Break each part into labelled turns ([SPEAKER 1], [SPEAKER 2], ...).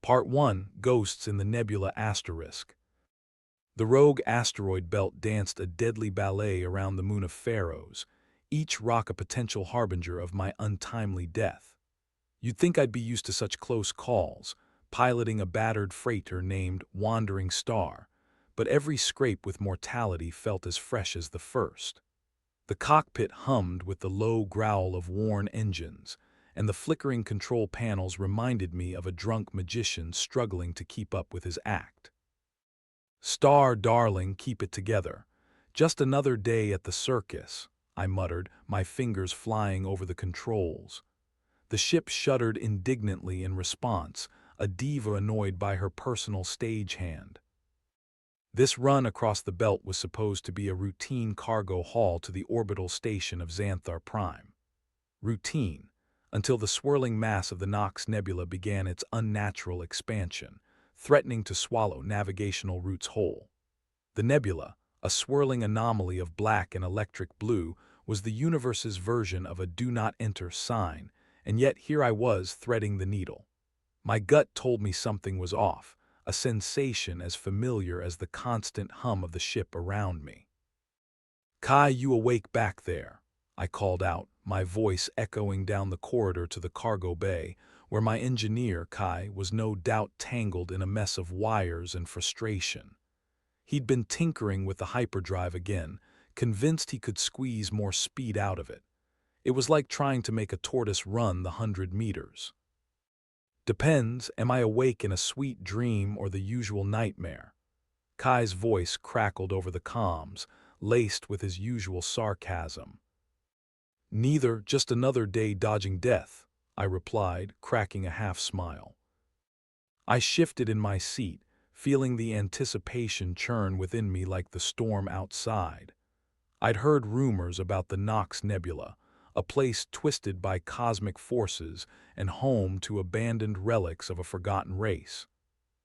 [SPEAKER 1] Part 1: Ghosts in the Nebula Asterisk. The rogue asteroid belt danced a deadly ballet around the moon of Pharaohs, each rock a potential harbinger of my untimely death. You'd think I'd be used to such close calls, piloting a battered freighter named Wandering Star, but every scrape with mortality felt as fresh as the first. The cockpit hummed with the low growl of worn engines, and the flickering control panels reminded me of a drunk magician struggling to keep up with his act. "Star, darling, keep it together. Just another day at the circus," I muttered, my fingers flying over the controls. The ship shuddered indignantly in response, a diva annoyed by her personal stagehand. This run across the belt was supposed to be a routine cargo haul to the orbital station of Xanthar Prime. Routine, until the swirling mass of the Noxx Nebula began its unnatural expansion, threatening to swallow navigational routes whole. The nebula, a swirling anomaly of black and electric blue, was the universe's version of a "do not enter" sign, and yet here I was threading the needle. My gut told me something was off, a sensation as familiar as the constant hum of the ship around me. "Kai, you awake back there?" I called out, my voice echoing down the corridor to the cargo bay, where my engineer, Kai, was no doubt tangled in a mess of wires and frustration. He'd been tinkering with the hyperdrive again, convinced he could squeeze more speed out of it. It was like trying to make a tortoise run the 100 meters. "Depends, am I awake in a sweet dream or the usual nightmare?" Kai's voice crackled over the comms, laced with his usual sarcasm. "Neither, just another day dodging death," I replied, cracking a half-smile. I shifted in my seat, feeling the anticipation churn within me like the storm outside. I'd heard rumors about the Noxx Nebula, a place twisted by cosmic forces and home to abandoned relics of a forgotten race.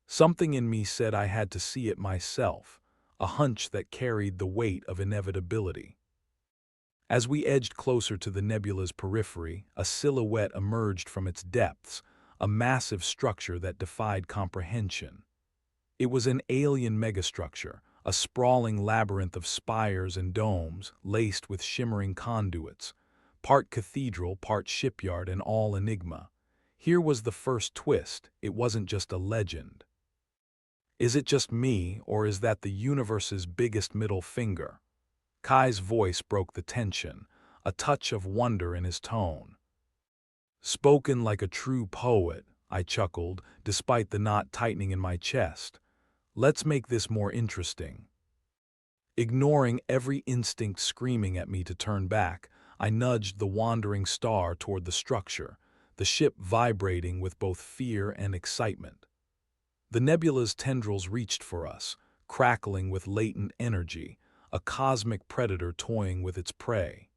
[SPEAKER 1] Something in me said I had to see it myself, a hunch that carried the weight of inevitability. As we edged closer to the nebula's periphery, a silhouette emerged from its depths, a massive structure that defied comprehension. It was an alien megastructure, a sprawling labyrinth of spires and domes, laced with shimmering conduits, part cathedral, part shipyard, and all enigma. Here was the first twist: it wasn't just a legend. "Is it just me, or is that the universe's biggest middle finger?" Kai's voice broke the tension, a touch of wonder in his tone. "Spoken like a true poet," I chuckled, despite the knot tightening in my chest. "Let's make this more interesting." Ignoring every instinct screaming at me to turn back, I nudged the wandering star toward the structure, the ship vibrating with both fear and excitement. The nebula's tendrils reached for us, crackling with latent energy, a cosmic predator toying with its prey.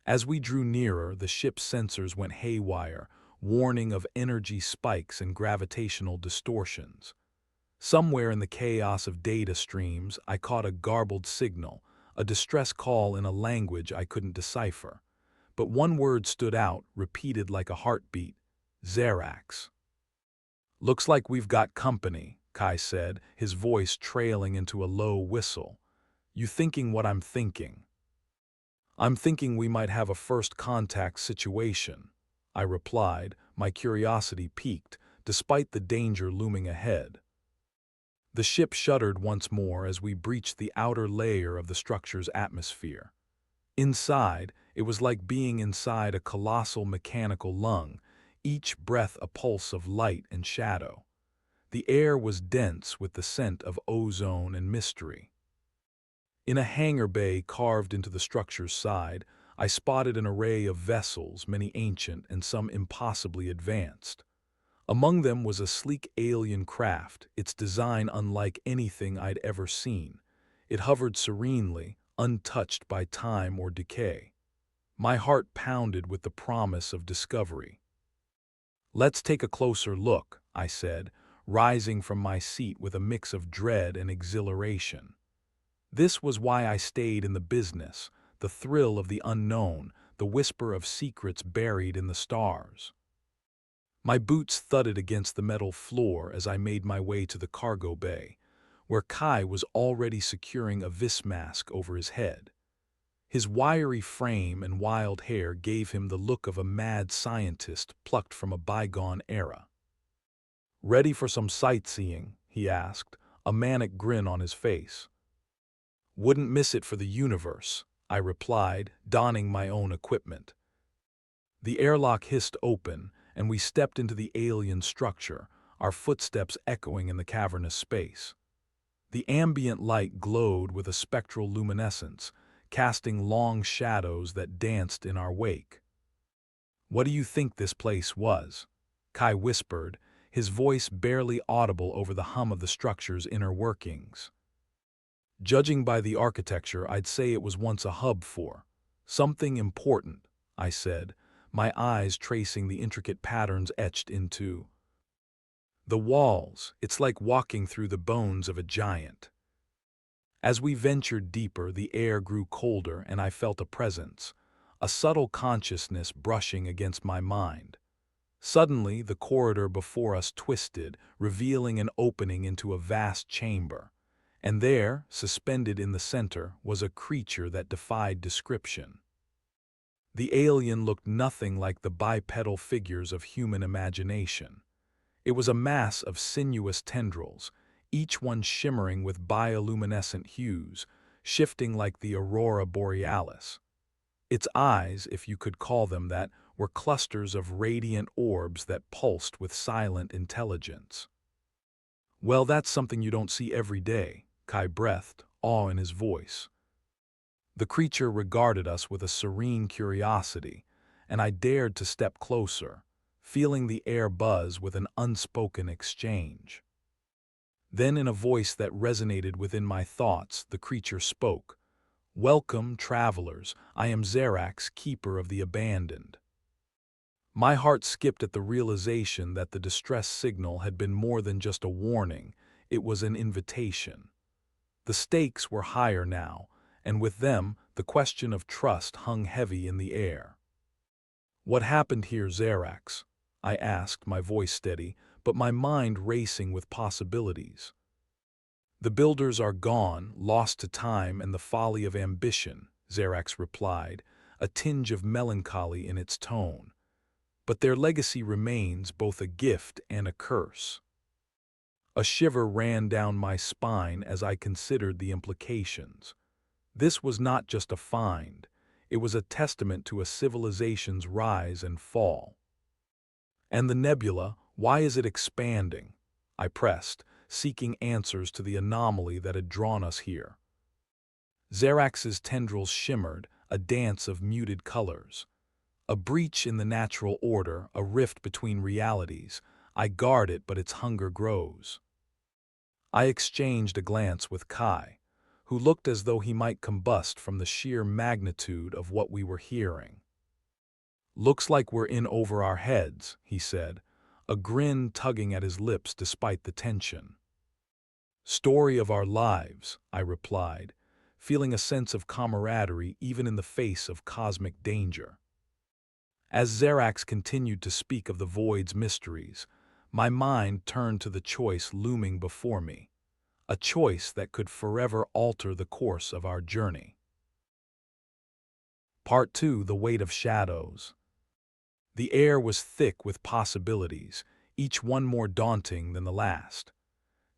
[SPEAKER 1] As we drew nearer, the ship's sensors went haywire, warning of energy spikes and gravitational distortions. Somewhere in the chaos of data streams, I caught a garbled signal, a distress call in a language I couldn't decipher. But one word stood out, repeated like a heartbeat: Xerax. "Looks like we've got company," Kai said, his voice trailing into a low whistle. "You thinking what I'm thinking?" "I'm thinking we might have a first contact situation," I replied, my curiosity piqued, despite the danger looming ahead. The ship shuddered once more as we breached the outer layer of the structure's atmosphere. Inside, it was like being inside a colossal mechanical lung, each breath a pulse of light and shadow. The air was dense with the scent of ozone and mystery. In a hangar bay carved into the structure's side, I spotted an array of vessels, many ancient and some impossibly advanced. Among them was a sleek alien craft, its design unlike anything I'd ever seen. It hovered serenely, untouched by time or decay. My heart pounded with the promise of discovery. "Let's take a closer look," I said, rising from my seat with a mix of dread and exhilaration. This was why I stayed in the business, the thrill of the unknown, the whisper of secrets buried in the stars. My boots thudded against the metal floor as I made my way to the cargo bay, where Kai was already securing a vis mask over his head. His wiry frame and wild hair gave him the look of a mad scientist plucked from a bygone era. "Ready for some sightseeing?" he asked, a manic grin on his face. "Wouldn't miss it for the universe," I replied, donning my own equipment. The airlock hissed open, and we stepped into the alien structure, our footsteps echoing in the cavernous space. The ambient light glowed with a spectral luminescence, casting long shadows that danced in our wake. "What do you think this place was?" Kai whispered, his voice barely audible over the hum of the structure's inner workings. "Judging by the architecture, I'd say it was once a hub for something important," I said, my eyes tracing the intricate patterns etched into the walls. "It's like walking through the bones of a giant." As we ventured deeper, the air grew colder and I felt a presence, a subtle consciousness brushing against my mind. Suddenly, the corridor before us twisted, revealing an opening into a vast chamber. And there, suspended in the center, was a creature that defied description. The alien looked nothing like the bipedal figures of human imagination. It was a mass of sinuous tendrils, each one shimmering with bioluminescent hues, shifting like the aurora borealis. Its eyes, if you could call them that, were clusters of radiant orbs that pulsed with silent intelligence. "Well, that's something you don't see every day," Kai breathed, awe in his voice. The creature regarded us with a serene curiosity, and I dared to step closer, feeling the air buzz with an unspoken exchange. Then, in a voice that resonated within my thoughts, the creature spoke. "Welcome, travelers. I am Xerax, keeper of the abandoned." My heart skipped at the realization that the distress signal had been more than just a warning, it was an invitation. The stakes were higher now, and with them, the question of trust hung heavy in the air. "What happened here, Xerax?" I asked, my voice steady, but my mind racing with possibilities. "The builders are gone, lost to time and the folly of ambition," Xerax replied, a tinge of melancholy in its tone. "But their legacy remains both a gift and a curse." A shiver ran down my spine as I considered the implications. This was not just a find, it was a testament to a civilization's rise and fall. "And the nebula, why is it expanding?" I pressed, seeking answers to the anomaly that had drawn us here. Xerax's tendrils shimmered, a dance of muted colors. "A breach in the natural order, a rift between realities. I guard it, but its hunger grows." I exchanged a glance with Kai, who looked as though he might combust from the sheer magnitude of what we were hearing. "Looks like we're in over our heads," he said, a grin tugging at his lips despite the tension. "Story of our lives," I replied, feeling a sense of camaraderie even in the face of cosmic danger. As Xerax continued to speak of the void's mysteries, my mind turned to the choice looming before me, a choice that could forever alter the course of our journey. Part 2: The Weight of Shadows. The air was thick with possibilities, each one more daunting than the last.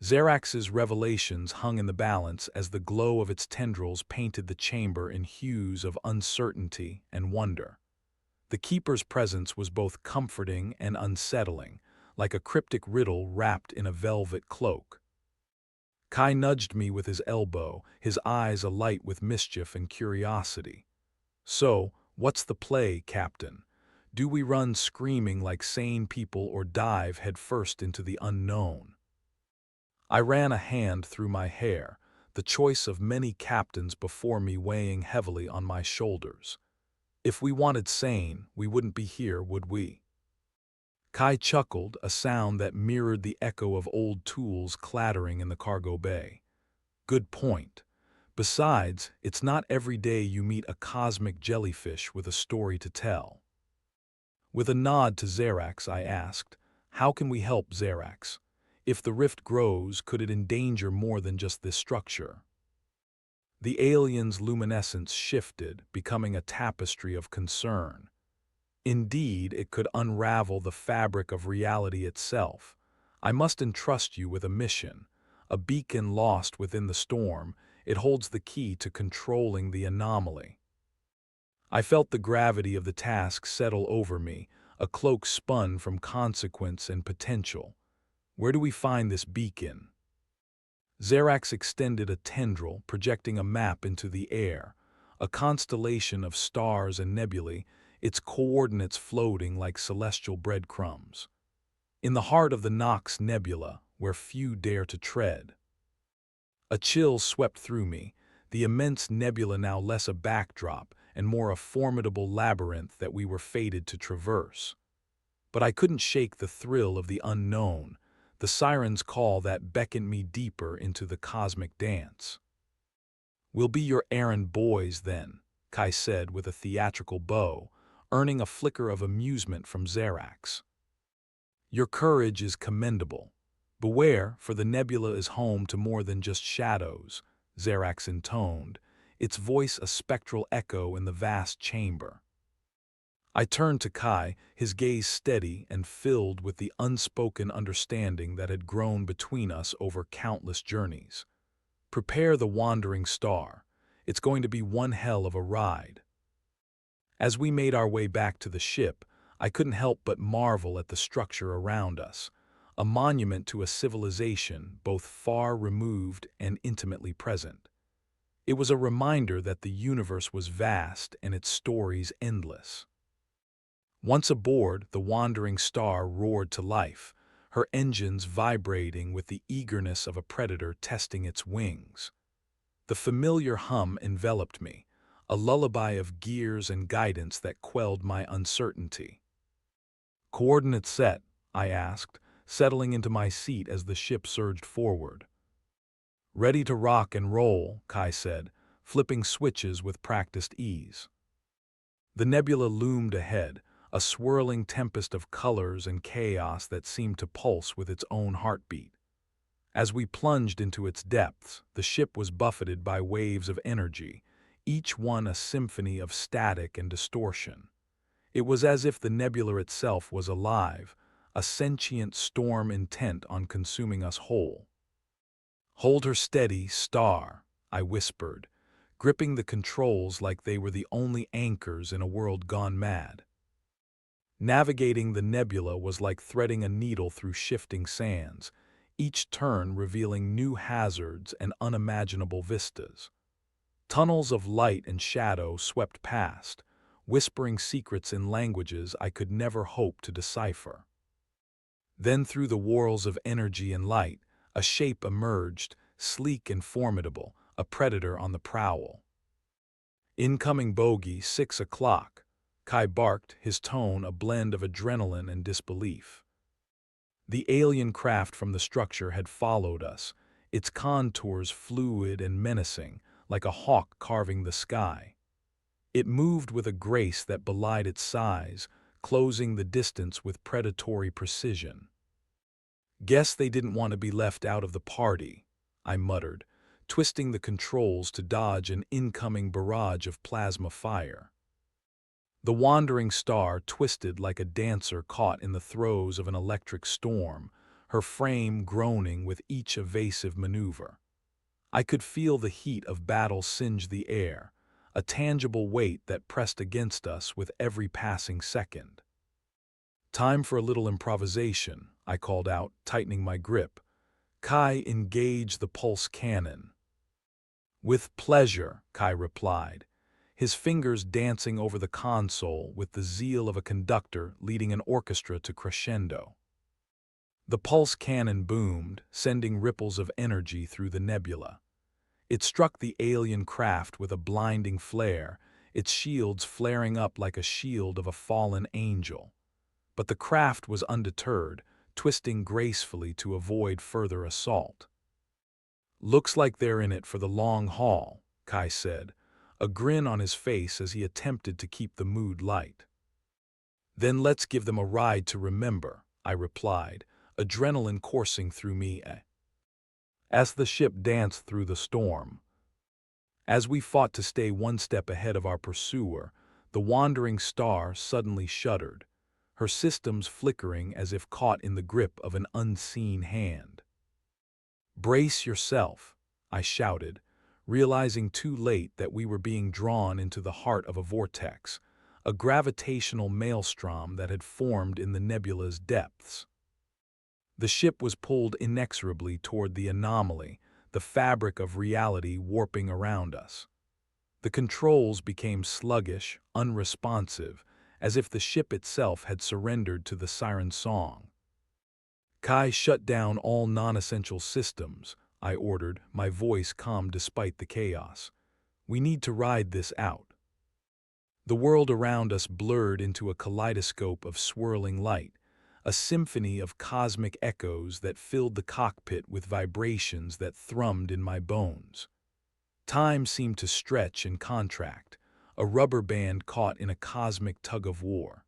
[SPEAKER 1] Xerax's revelations hung in the balance as the glow of its tendrils painted the chamber in hues of uncertainty and wonder. The keeper's presence was both comforting and unsettling, like a cryptic riddle wrapped in a velvet cloak. Kai nudged me with his elbow, his eyes alight with mischief and curiosity. "So, what's the play, Captain? Do we run screaming like sane people or dive headfirst into the unknown?" I ran a hand through my hair, the choice of many captains before me weighing heavily on my shoulders. "If we wanted sane, we wouldn't be here, would we?" Kai chuckled, a sound that mirrored the echo of old tools clattering in the cargo bay. "Good point. Besides, it's not every day you meet a cosmic jellyfish with a story to tell." With a nod to Xerax, I asked, "How can we help Xerax? If the rift grows, could it endanger more than just this structure?" The alien's luminescence shifted, becoming a tapestry of concern. Indeed, it could unravel the fabric of reality itself. I must entrust you with a mission. A beacon lost within the storm, it holds the key to controlling the anomaly. I felt the gravity of the task settle over me, a cloak spun from consequence and potential. Where do we find this beacon? Xerax extended a tendril, projecting a map into the air, a constellation of stars and nebulae, its coordinates floating like celestial breadcrumbs. In the heart of the Noxx Nebula, where few dare to tread. A chill swept through me, the immense nebula now less a backdrop and more a formidable labyrinth that we were fated to traverse. But I couldn't shake the thrill of the unknown, the siren's call that beckoned me deeper into the cosmic dance. "We'll be your errand boys, then," Kai said with a theatrical bow, earning a flicker of amusement from Xerax. "Your courage is commendable. Beware, for the nebula is home to more than just shadows," Xerax intoned, its voice a spectral echo in the vast chamber. I turned to Kai, his gaze steady and filled with the unspoken understanding that had grown between us over countless journeys. "Prepare the wandering star. It's going to be one hell of a ride." As we made our way back to the ship, I couldn't help but marvel at the structure around us, a monument to a civilization both far removed and intimately present. It was a reminder that the universe was vast and its stories endless. Once aboard, the wandering star roared to life, her engines vibrating with the eagerness of a predator testing its wings. The familiar hum enveloped me, a lullaby of gears and guidance that quelled my uncertainty. "Coordinates set?" I asked, settling into my seat as the ship surged forward. "Ready to rock and roll," Kai said, flipping switches with practiced ease. The nebula loomed ahead, a swirling tempest of colors and chaos that seemed to pulse with its own heartbeat. As we plunged into its depths, the ship was buffeted by waves of energy, each one a symphony of static and distortion. It was as if the nebula itself was alive, a sentient storm intent on consuming us whole. "Hold her steady, star," I whispered, gripping the controls like they were the only anchors in a world gone mad. Navigating the nebula was like threading a needle through shifting sands, each turn revealing new hazards and unimaginable vistas. Tunnels of light and shadow swept past, whispering secrets in languages I could never hope to decipher. Then through the whorls of energy and light, a shape emerged, sleek and formidable, a predator on the prowl. "Incoming bogey, 6 o'clock," Kai barked, his tone a blend of adrenaline and disbelief. The alien craft from the structure had followed us, its contours fluid and menacing, like a hawk carving the sky. It moved with a grace that belied its size, closing the distance with predatory precision. "Guess they didn't want to be left out of the party," I muttered, twisting the controls to dodge an incoming barrage of plasma fire. The wandering star twisted like a dancer caught in the throes of an electric storm, her frame groaning with each evasive maneuver. I could feel the heat of battle singe the air, a tangible weight that pressed against us with every passing second. "Time for a little improvisation," I called out, tightening my grip. "Kai, engage the pulse cannon." "With pleasure," Kai replied, his fingers dancing over the console with the zeal of a conductor leading an orchestra to crescendo. The pulse cannon boomed, sending ripples of energy through the nebula. It struck the alien craft with a blinding flare, its shields flaring up like a shield of a fallen angel. But the craft was undeterred, twisting gracefully to avoid further assault. "Looks like they're in it for the long haul," Kai said, a grin on his face as he attempted to keep the mood light. Then let's give them a ride to remember, I replied, adrenaline coursing through me. As the ship danced through the storm, as we fought to stay one step ahead of our pursuer, the wandering star suddenly shuddered, her systems flickering as if caught in the grip of an unseen hand. "Brace yourself," I shouted, realizing too late that we were being drawn into the heart of a vortex, a gravitational maelstrom that had formed in the nebula's depths. The ship was pulled inexorably toward the anomaly, the fabric of reality warping around us. The controls became sluggish, unresponsive, as if the ship itself had surrendered to the siren song. "Kai, shut down all non-essential systems," I ordered, my voice calm despite the chaos. "We need to ride this out." The world around us blurred into a kaleidoscope of swirling light, a symphony of cosmic echoes that filled the cockpit with vibrations that thrummed in my bones. Time seemed to stretch and contract, a rubber band caught in a cosmic tug-of-war.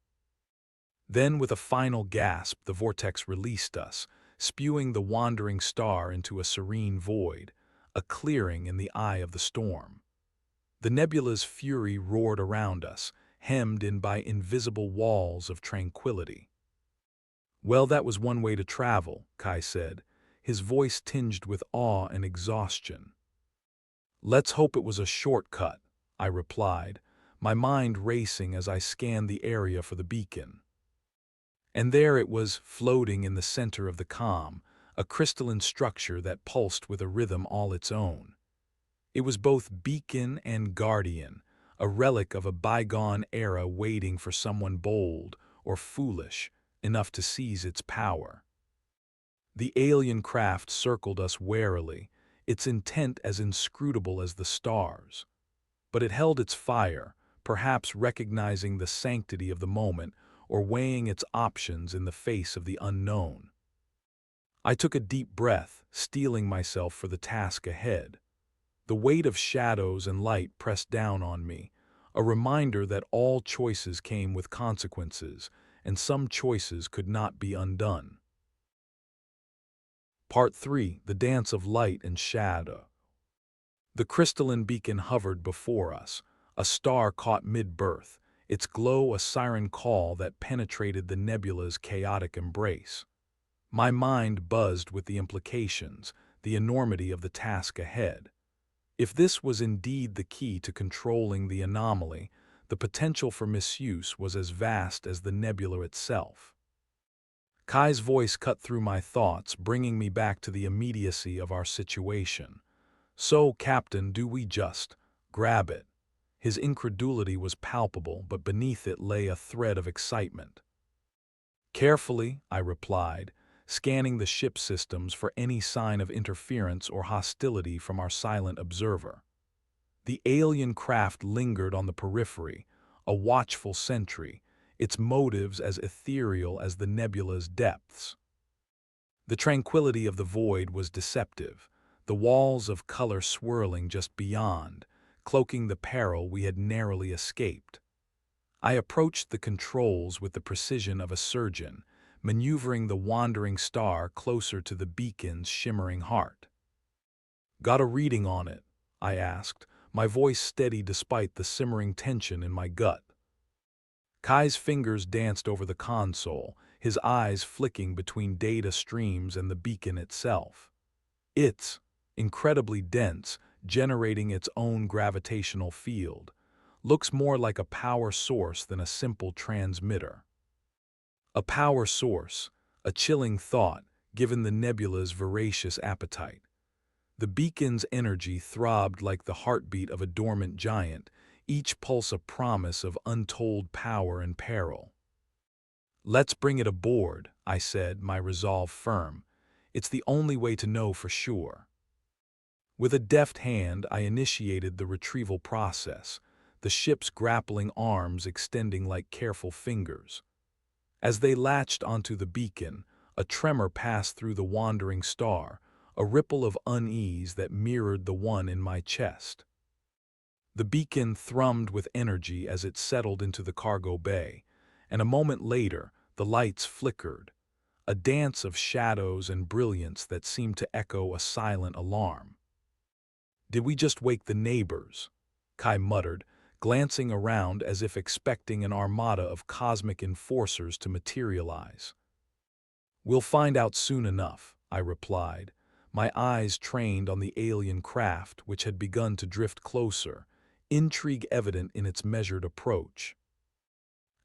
[SPEAKER 1] Then, with a final gasp, the vortex released us, spewing the wandering star into a serene void, a clearing in the eye of the storm. The nebula's fury roared around us, hemmed in by invisible walls of tranquility. "Well, that was one way to travel," Kai said, his voice tinged with awe and exhaustion. "Let's hope it was a shortcut," I replied, my mind racing as I scanned the area for the beacon. And there it was, floating in the center of the calm, a crystalline structure that pulsed with a rhythm all its own. It was both beacon and guardian, a relic of a bygone era waiting for someone bold or foolish enough to seize its power. The alien craft circled us warily, its intent as inscrutable as the stars. But it held its fire, perhaps recognizing the sanctity of the moment or weighing its options in the face of the unknown. I took a deep breath, steeling myself for the task ahead. The weight of shadows and light pressed down on me, a reminder that all choices came with consequences, and some choices could not be undone. Part 3: The Dance of Light and Shadow. The crystalline beacon hovered before us, a star caught mid-birth, its glow a siren call that penetrated the nebula's chaotic embrace. My mind buzzed with the implications, the enormity of the task ahead. If this was indeed the key to controlling the anomaly, the potential for misuse was as vast as the nebula itself. Kai's voice cut through my thoughts, bringing me back to the immediacy of our situation. "So, Captain, do we just grab it?" His incredulity was palpable, but beneath it lay a thread of excitement. "Carefully," I replied, scanning the ship systems for any sign of interference or hostility from our silent observer. The alien craft lingered on the periphery, a watchful sentry, its motives as ethereal as the nebula's depths. The tranquility of the void was deceptive, the walls of color swirling just beyond, cloaking the peril we had narrowly escaped. I approached the controls with the precision of a surgeon, maneuvering the wandering star closer to the beacon's shimmering heart. "Got a reading on it?" I asked, my voice steady despite the simmering tension in my gut. Kai's fingers danced over the console, his eyes flicking between data streams and the beacon itself. "It's incredibly dense, generating its own gravitational field. Looks more like a power source than a simple transmitter." A power source, a chilling thought, given the nebula's voracious appetite. The beacon's energy throbbed like the heartbeat of a dormant giant, each pulse a promise of untold power and peril. "Let's bring it aboard," I said, my resolve firm. "It's the only way to know for sure." With a deft hand, I initiated the retrieval process, the ship's grappling arms extending like careful fingers. As they latched onto the beacon, a tremor passed through the wandering star, a ripple of unease that mirrored the one in my chest. The beacon thrummed with energy as it settled into the cargo bay, and a moment later, the lights flickered, a dance of shadows and brilliance that seemed to echo a silent alarm. "Did we just wake the neighbors?" Kai muttered, glancing around as if expecting an armada of cosmic enforcers to materialize. "We'll find out soon enough," I replied, my eyes trained on the alien craft which had begun to drift closer, intrigue evident in its measured approach.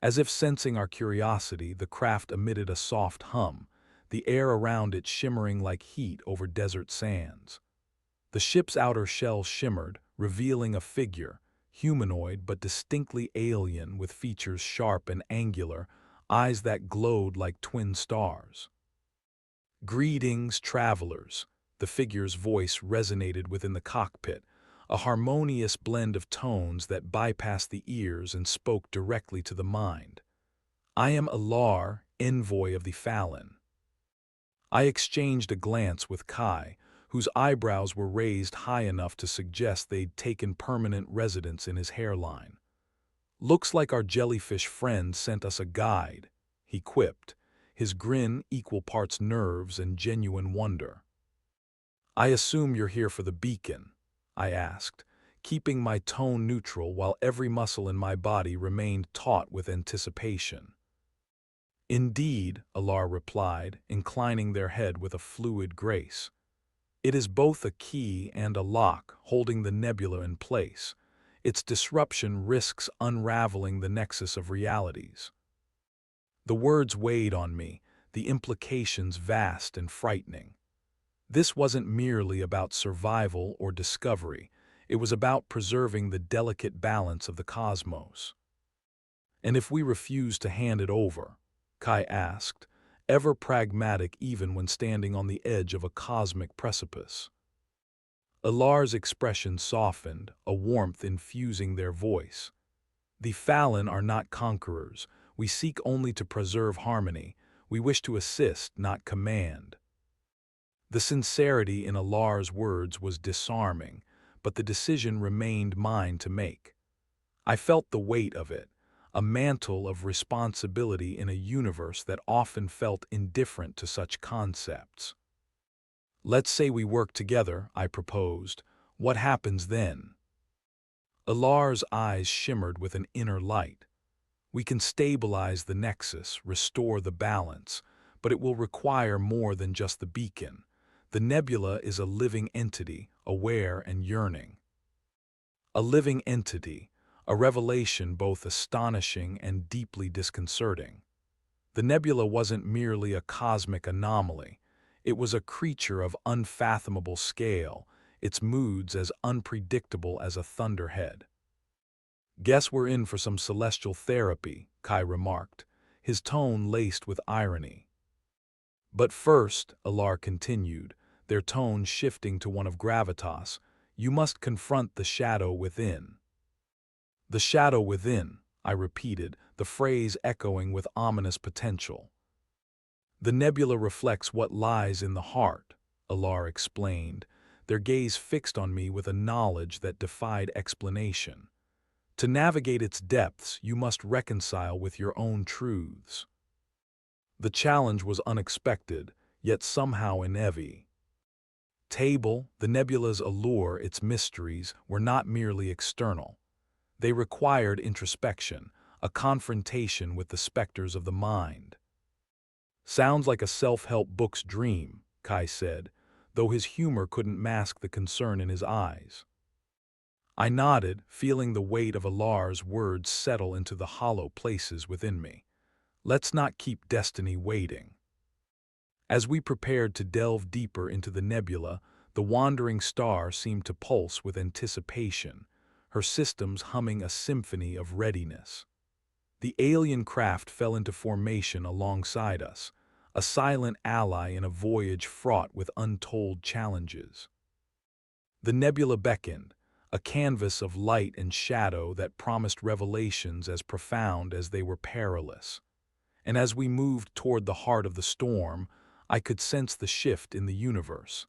[SPEAKER 1] As if sensing our curiosity, the craft emitted a soft hum, the air around it shimmering like heat over desert sands. The ship's outer shell shimmered, revealing a figure, humanoid but distinctly alien, with features sharp and angular, eyes that glowed like twin stars. "Greetings, travelers," the figure's voice resonated within the cockpit, a harmonious blend of tones that bypassed the ears and spoke directly to the mind. "I am Alar, envoy of the Fallon." I exchanged a glance with Kai, whose eyebrows were raised high enough to suggest they'd taken permanent residence in his hairline. "Looks like our jellyfish friend sent us a guide," he quipped, his grin equal parts nerves and genuine wonder. "I assume you're here for the beacon?" I asked, keeping my tone neutral while every muscle in my body remained taut with anticipation. "Indeed," Alar replied, inclining their head with a fluid grace. "It is both a key and a lock holding the nebula in place. Its disruption risks unraveling the nexus of realities." The words weighed on me, the implications vast and frightening. This wasn't merely about survival or discovery, it was about preserving the delicate balance of the cosmos. "And if we refuse to hand it over?" Kai asked, ever pragmatic even when standing on the edge of a cosmic precipice. Alar's expression softened, a warmth infusing their voice. "The Fallon are not conquerors. We seek only to preserve harmony. We wish to assist, not command." The sincerity in Alar's words was disarming, but the decision remained mine to make. I felt the weight of it, a mantle of responsibility in a universe that often felt indifferent to such concepts. "Let's say we work together," I proposed. "What happens then?" Alar's eyes shimmered with an inner light. "We can stabilize the nexus, restore the balance, but it will require more than just the beacon. The nebula is a living entity, aware and yearning." A living entity, a revelation both astonishing and deeply disconcerting. The nebula wasn't merely a cosmic anomaly. It was a creature of unfathomable scale, its moods as unpredictable as a thunderhead. "Guess we're in for some celestial therapy," Kai remarked, his tone laced with irony. "But first," Alar continued, their tone shifting to one of gravitas, "you must confront the shadow within." "The shadow within," I repeated, the phrase echoing with ominous potential. "The nebula reflects what lies in the heart," Alar explained, their gaze fixed on me with a knowledge that defied explanation. "To navigate its depths, you must reconcile with your own truths." The challenge was unexpected, yet somehow inevitable. The nebula's allure, its mysteries, were not merely external. They required introspection, a confrontation with the specters of the mind. "Sounds like a self-help book's dream," Kai said, though his humor couldn't mask the concern in his eyes. I nodded, feeling the weight of Alar's words settle into the hollow places within me. Let's not keep destiny waiting. As we prepared to delve deeper into the nebula, the wandering star seemed to pulse with anticipation, her systems humming a symphony of readiness. The alien craft fell into formation alongside us, a silent ally in a voyage fraught with untold challenges. The nebula beckoned, a canvas of light and shadow that promised revelations as profound as they were perilous. And as we moved toward the heart of the storm, I could sense the shift in the universe,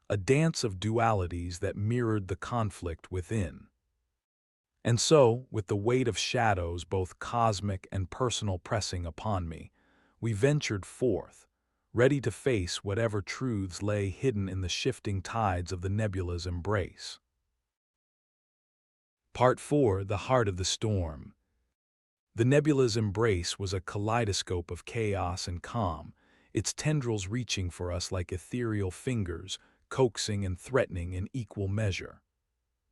[SPEAKER 1] a dance of dualities that mirrored the conflict within. And so, with the weight of shadows, both cosmic and personal, pressing upon me, we ventured forth, ready to face whatever truths lay hidden in the shifting tides of the nebula's embrace. Part 4: The Heart of the Storm. The nebula's embrace was a kaleidoscope of chaos and calm, its tendrils reaching for us like ethereal fingers, coaxing and threatening in equal measure.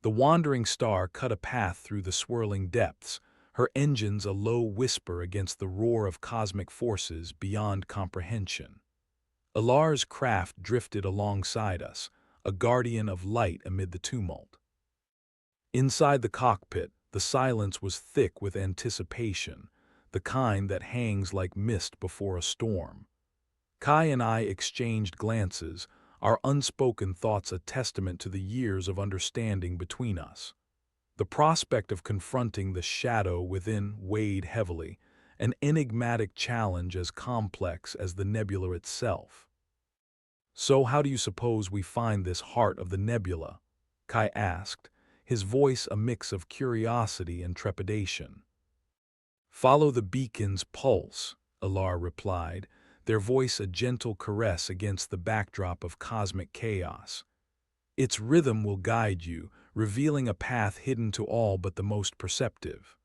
[SPEAKER 1] The wandering star cut a path through the swirling depths, her engines a low whisper against the roar of cosmic forces beyond comprehension. Alar's craft drifted alongside us, a guardian of light amid the tumult. Inside the cockpit, the silence was thick with anticipation, the kind that hangs like mist before a storm. Kai and I exchanged glances, our unspoken thoughts a testament to the years of understanding between us. The prospect of confronting the shadow within weighed heavily, an enigmatic challenge as complex as the nebula itself. "So how do you suppose we find this heart of the nebula?" Kai asked, his voice a mix of curiosity and trepidation. "Follow the beacon's pulse," Alar replied, their voice a gentle caress against the backdrop of cosmic chaos. "Its rhythm will guide you, revealing a path hidden to all but the most perceptive."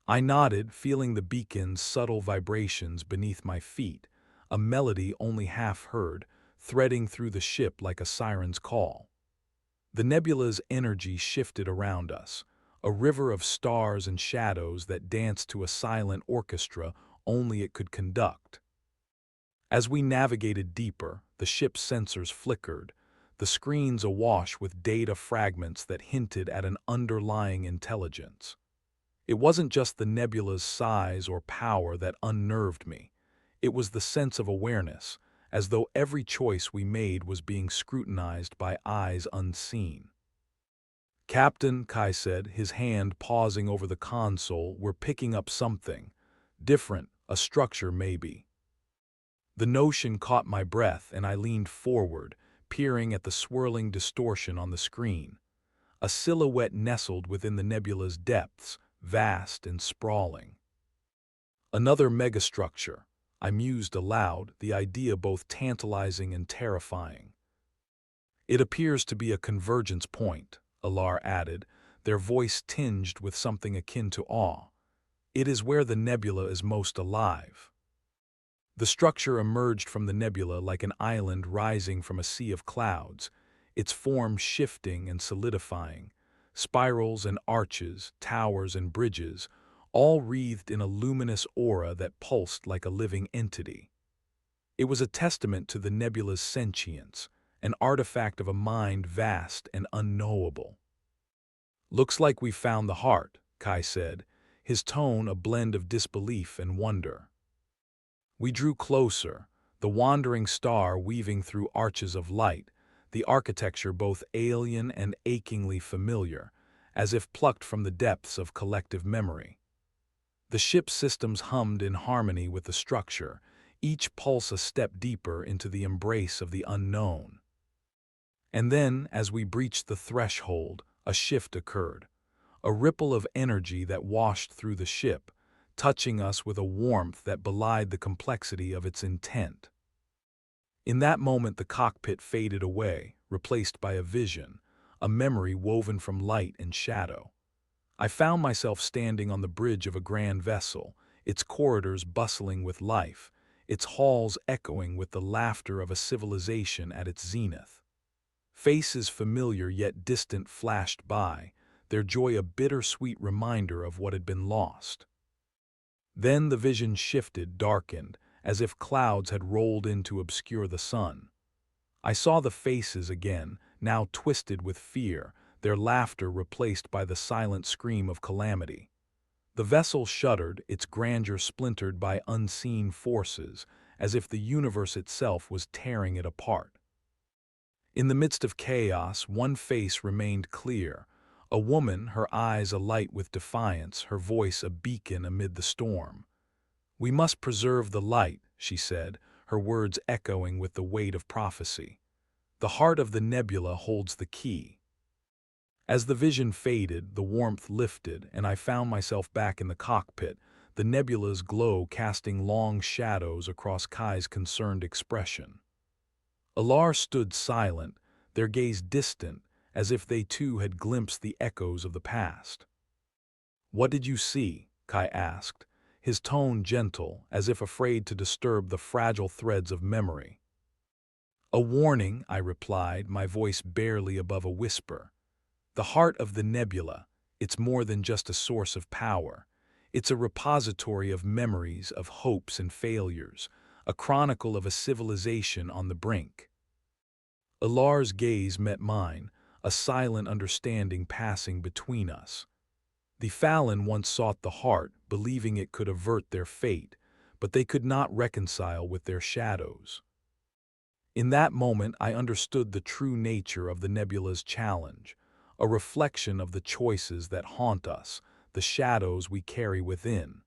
[SPEAKER 1] I nodded, feeling the beacon's subtle vibrations beneath my feet, a melody only half heard, threading through the ship like a siren's call. The nebula's energy shifted around us, a river of stars and shadows that danced to a silent orchestra only it could conduct. As we navigated deeper, the ship's sensors flickered, the screens awash with data fragments that hinted at an underlying intelligence. It wasn't just the nebula's size or power that unnerved me. It was the sense of awareness, as though every choice we made was being scrutinized by eyes unseen. "Captain," Kai said, his hand pausing over the console, "we're picking up something. Different, a structure maybe." The notion caught my breath and I leaned forward, peering at the swirling distortion on the screen. A silhouette nestled within the nebula's depths, vast and sprawling. "Another megastructure," I mused aloud, the idea both tantalizing and terrifying. "It appears to be a convergence point," Alar added, their voice tinged with something akin to awe. "It is where the nebula is most alive." The structure emerged from the nebula like an island rising from a sea of clouds, its form shifting and solidifying, spirals and arches, towers and bridges, all wreathed in a luminous aura that pulsed like a living entity. It was a testament to the nebula's sentience, an artifact of a mind vast and unknowable. "Looks like we found the heart," Kai said, his tone a blend of disbelief and wonder. We drew closer, the wandering star weaving through arches of light, the architecture both alien and achingly familiar, as if plucked from the depths of collective memory. The ship's systems hummed in harmony with the structure, each pulse a step deeper into the embrace of the unknown. And then, as we breached the threshold, a shift occurred, a ripple of energy that washed through the ship, touching us with a warmth that belied the complexity of its intent. In that moment the cockpit faded away, replaced by a vision, a memory woven from light and shadow. I found myself standing on the bridge of a grand vessel, its corridors bustling with life, its halls echoing with the laughter of a civilization at its zenith. Faces familiar yet distant flashed by, their joy a bittersweet reminder of what had been lost. Then the vision shifted, darkened, as if clouds had rolled in to obscure the sun. I saw the faces again, now twisted with fear, their laughter replaced by the silent scream of calamity. The vessel shuddered, its grandeur splintered by unseen forces, as if the universe itself was tearing it apart. In the midst of chaos, one face remained clear, a woman, her eyes alight with defiance, her voice a beacon amid the storm. "We must preserve the light," she said, her words echoing with the weight of prophecy. "The heart of the nebula holds the key." As the vision faded, the warmth lifted, and I found myself back in the cockpit, the nebula's glow casting long shadows across Kai's concerned expression. Alar stood silent, their gaze distant, as if they too had glimpsed the echoes of the past. "What did you see?" Kai asked, his tone gentle, as if afraid to disturb the fragile threads of memory. "A warning," I replied, my voice barely above a whisper. "The heart of the nebula, it's more than just a source of power. It's a repository of memories, of hopes and failures, a chronicle of a civilization on the brink." Alar's gaze met mine, a silent understanding passing between us. The Fallen once sought the heart, believing it could avert their fate, but they could not reconcile with their shadows. In that moment I understood the true nature of the nebula's challenge, a reflection of the choices that haunt us, the shadows we carry within.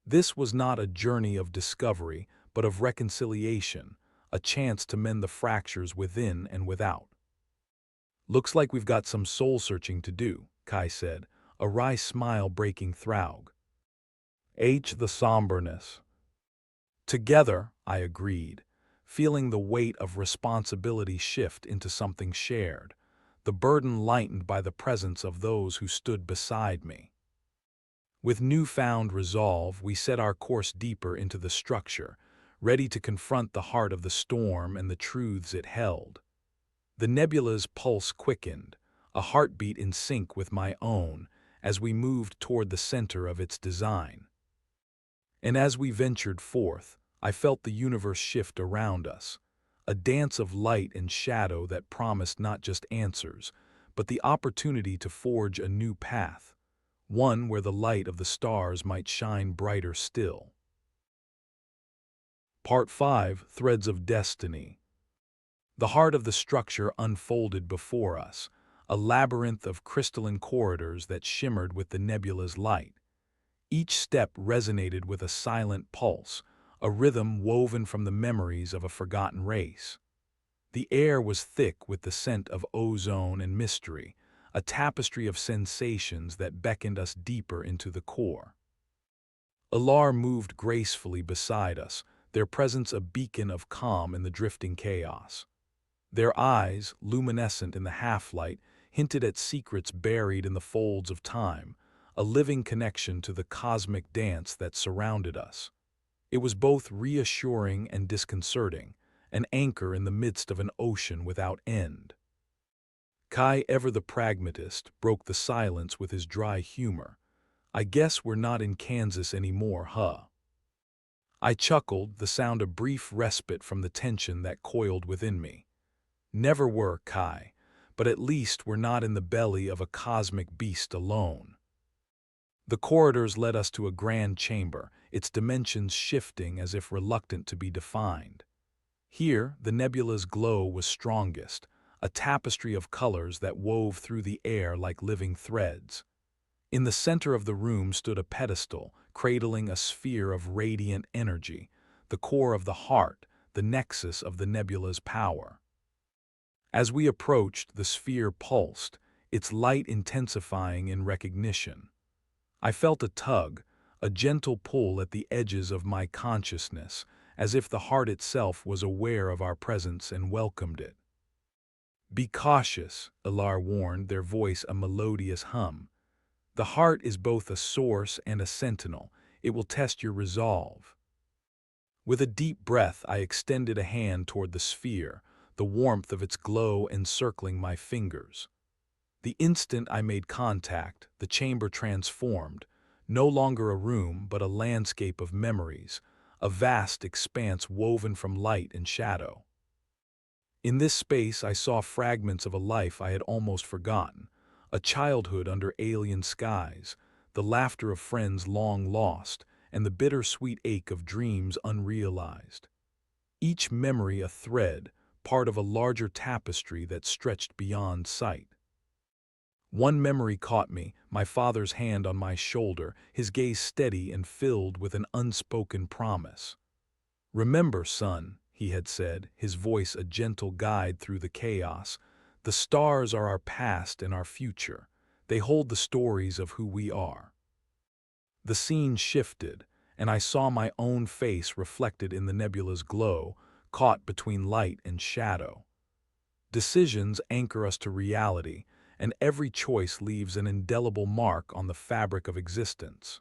[SPEAKER 1] This was not a journey of discovery, but of reconciliation, a chance to mend the fractures within and without. "Looks like we've got some soul-searching to do," Kai said, a wry smile breaking Thraug. The somberness." "Together," I agreed, feeling the weight of responsibility shift into something shared, the burden lightened by the presence of those who stood beside me. With newfound resolve, we set our course deeper into the structure, ready to confront the heart of the storm and the truths it held. The nebula's pulse quickened, a heartbeat in sync with my own, as we moved toward the center of its design. And as we ventured forth, I felt the universe shift around us, a dance of light and shadow that promised not just answers, but the opportunity to forge a new path, one where the light of the stars might shine brighter still. Part 5: Threads of Destiny. The heart of the structure unfolded before us, a labyrinth of crystalline corridors that shimmered with the nebula's light. Each step resonated with a silent pulse, a rhythm woven from the memories of a forgotten race. The air was thick with the scent of ozone and mystery, a tapestry of sensations that beckoned us deeper into the core. Alar moved gracefully beside us, their presence a beacon of calm in the drifting chaos. Their eyes, luminescent in the half-light, hinted at secrets buried in the folds of time, a living connection to the cosmic dance that surrounded us. It was both reassuring and disconcerting, an anchor in the midst of an ocean without end. Kai, ever the pragmatist, broke the silence with his dry humor. "I guess we're not in Kansas anymore, huh?" I chuckled, the sound a brief respite from the tension that coiled within me. "Never were, Kai, but at least we're not in the belly of a cosmic beast alone." The corridors led us to a grand chamber, its dimensions shifting as if reluctant to be defined. Here, the nebula's glow was strongest, a tapestry of colors that wove through the air like living threads. In the center of the room stood a pedestal, cradling a sphere of radiant energy, the core of the heart, the nexus of the nebula's power. As we approached, the sphere pulsed, its light intensifying in recognition. I felt a tug, a gentle pull at the edges of my consciousness, as if the heart itself was aware of our presence and welcomed it. "Be cautious," Alar warned, their voice a melodious hum. "The heart is both a source and a sentinel. It will test your resolve." With a deep breath, I extended a hand toward the sphere, the warmth of its glow encircling my fingers. The instant I made contact, the chamber transformed, no longer a room but a landscape of memories, a vast expanse woven from light and shadow. In this space I saw fragments of a life I had almost forgotten, a childhood under alien skies, the laughter of friends long lost, and the bittersweet ache of dreams unrealized. Each memory a thread, part of a larger tapestry that stretched beyond sight. One memory caught me, my father's hand on my shoulder, his gaze steady and filled with an unspoken promise. "Remember, son," he had said, his voice a gentle guide through the chaos, The stars are our past and our future. They hold the stories of who we are. The scene shifted, and I saw my own face reflected in the nebula's glow, caught between light and shadow. Decisions anchor us to reality, and every choice leaves an indelible mark on the fabric of existence.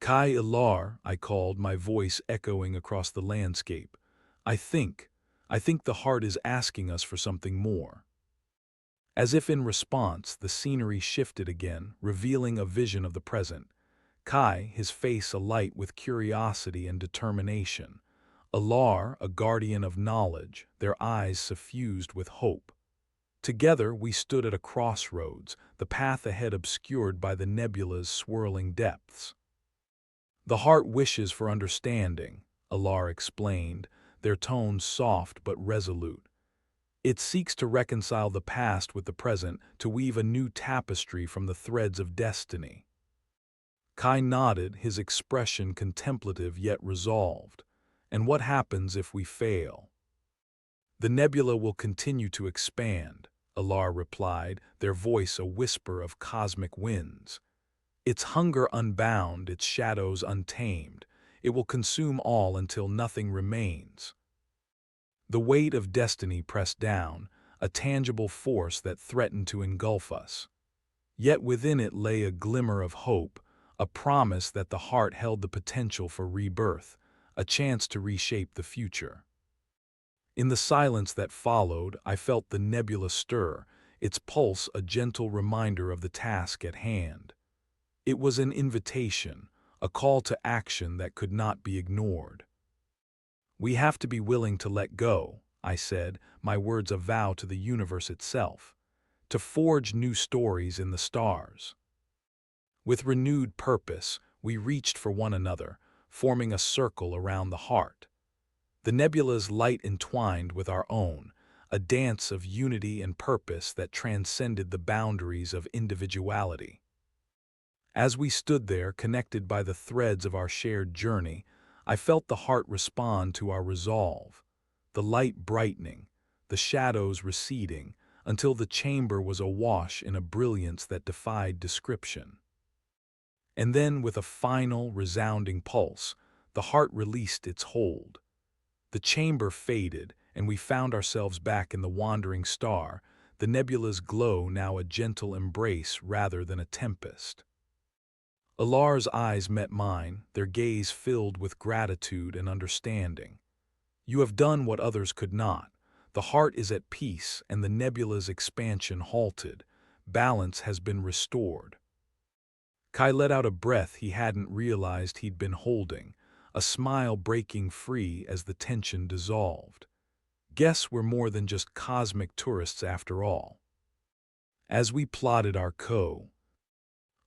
[SPEAKER 1] Kai Ilar, I called, my voice echoing across the landscape. I think the heart is asking us for something more. As if in response, the scenery shifted again, revealing a vision of the present. Kai, his face alight with curiosity and determination. Ilar, a guardian of knowledge, their eyes suffused with hope. Together we stood at a crossroads, the path ahead obscured by the nebula's swirling depths. The heart wishes for understanding, Ilar explained, their tones soft but resolute. It seeks to reconcile the past with the present, to weave a new tapestry from the threads of destiny. Kai nodded, his expression contemplative yet resolved. And what happens if we fail? The nebula will continue to expand, Ilar replied, their voice a whisper of cosmic winds. Its hunger unbound, its shadows untamed. It will consume all until nothing remains. The weight of destiny pressed down, a tangible force that threatened to engulf us. Yet within it lay a glimmer of hope, a promise that the heart held the potential for rebirth, a chance to reshape the future. In the silence that followed, I felt the nebula stir, its pulse a gentle reminder of the task at hand. It was an invitation, a call to action that could not be ignored. We have to be willing to let go, I said, my words a vow to the universe itself, to forge new stories in the stars. With renewed purpose, we reached for one another, forming a circle around the heart. The nebula's light entwined with our own, a dance of unity and purpose that transcended the boundaries of individuality. As we stood there, connected by the threads of our shared journey, I felt the heart respond to our resolve, the light brightening, the shadows receding, until the chamber was awash in a brilliance that defied description. And then, with a final, resounding pulse, the heart released its hold. The chamber faded, and we found ourselves back in the wandering star, the nebula's glow now a gentle embrace rather than a tempest. Ilar's eyes met mine, their gaze filled with gratitude and understanding. You have done what others could not. The heart is at peace, and the nebula's expansion halted. Balance has been restored. Kai let out a breath he hadn't realized he'd been holding, a smile breaking free as the tension dissolved. Guess we're more than just cosmic tourists after all. As we plotted our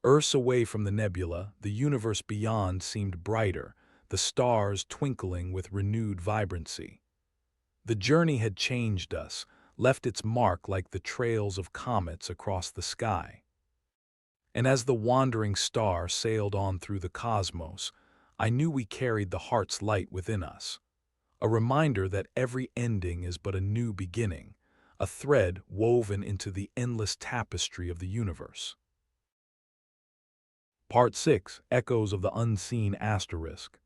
[SPEAKER 1] Earths away from the nebula, the universe beyond seemed brighter, the stars twinkling with renewed vibrancy. The journey had changed us, left its mark like the trails of comets across the sky. And as the wandering star sailed on through the cosmos, I knew we carried the heart's light within us, a reminder that every ending is but a new beginning, a thread woven into the endless tapestry of the universe. Part 6. Echoes of the Unseen Asterisk.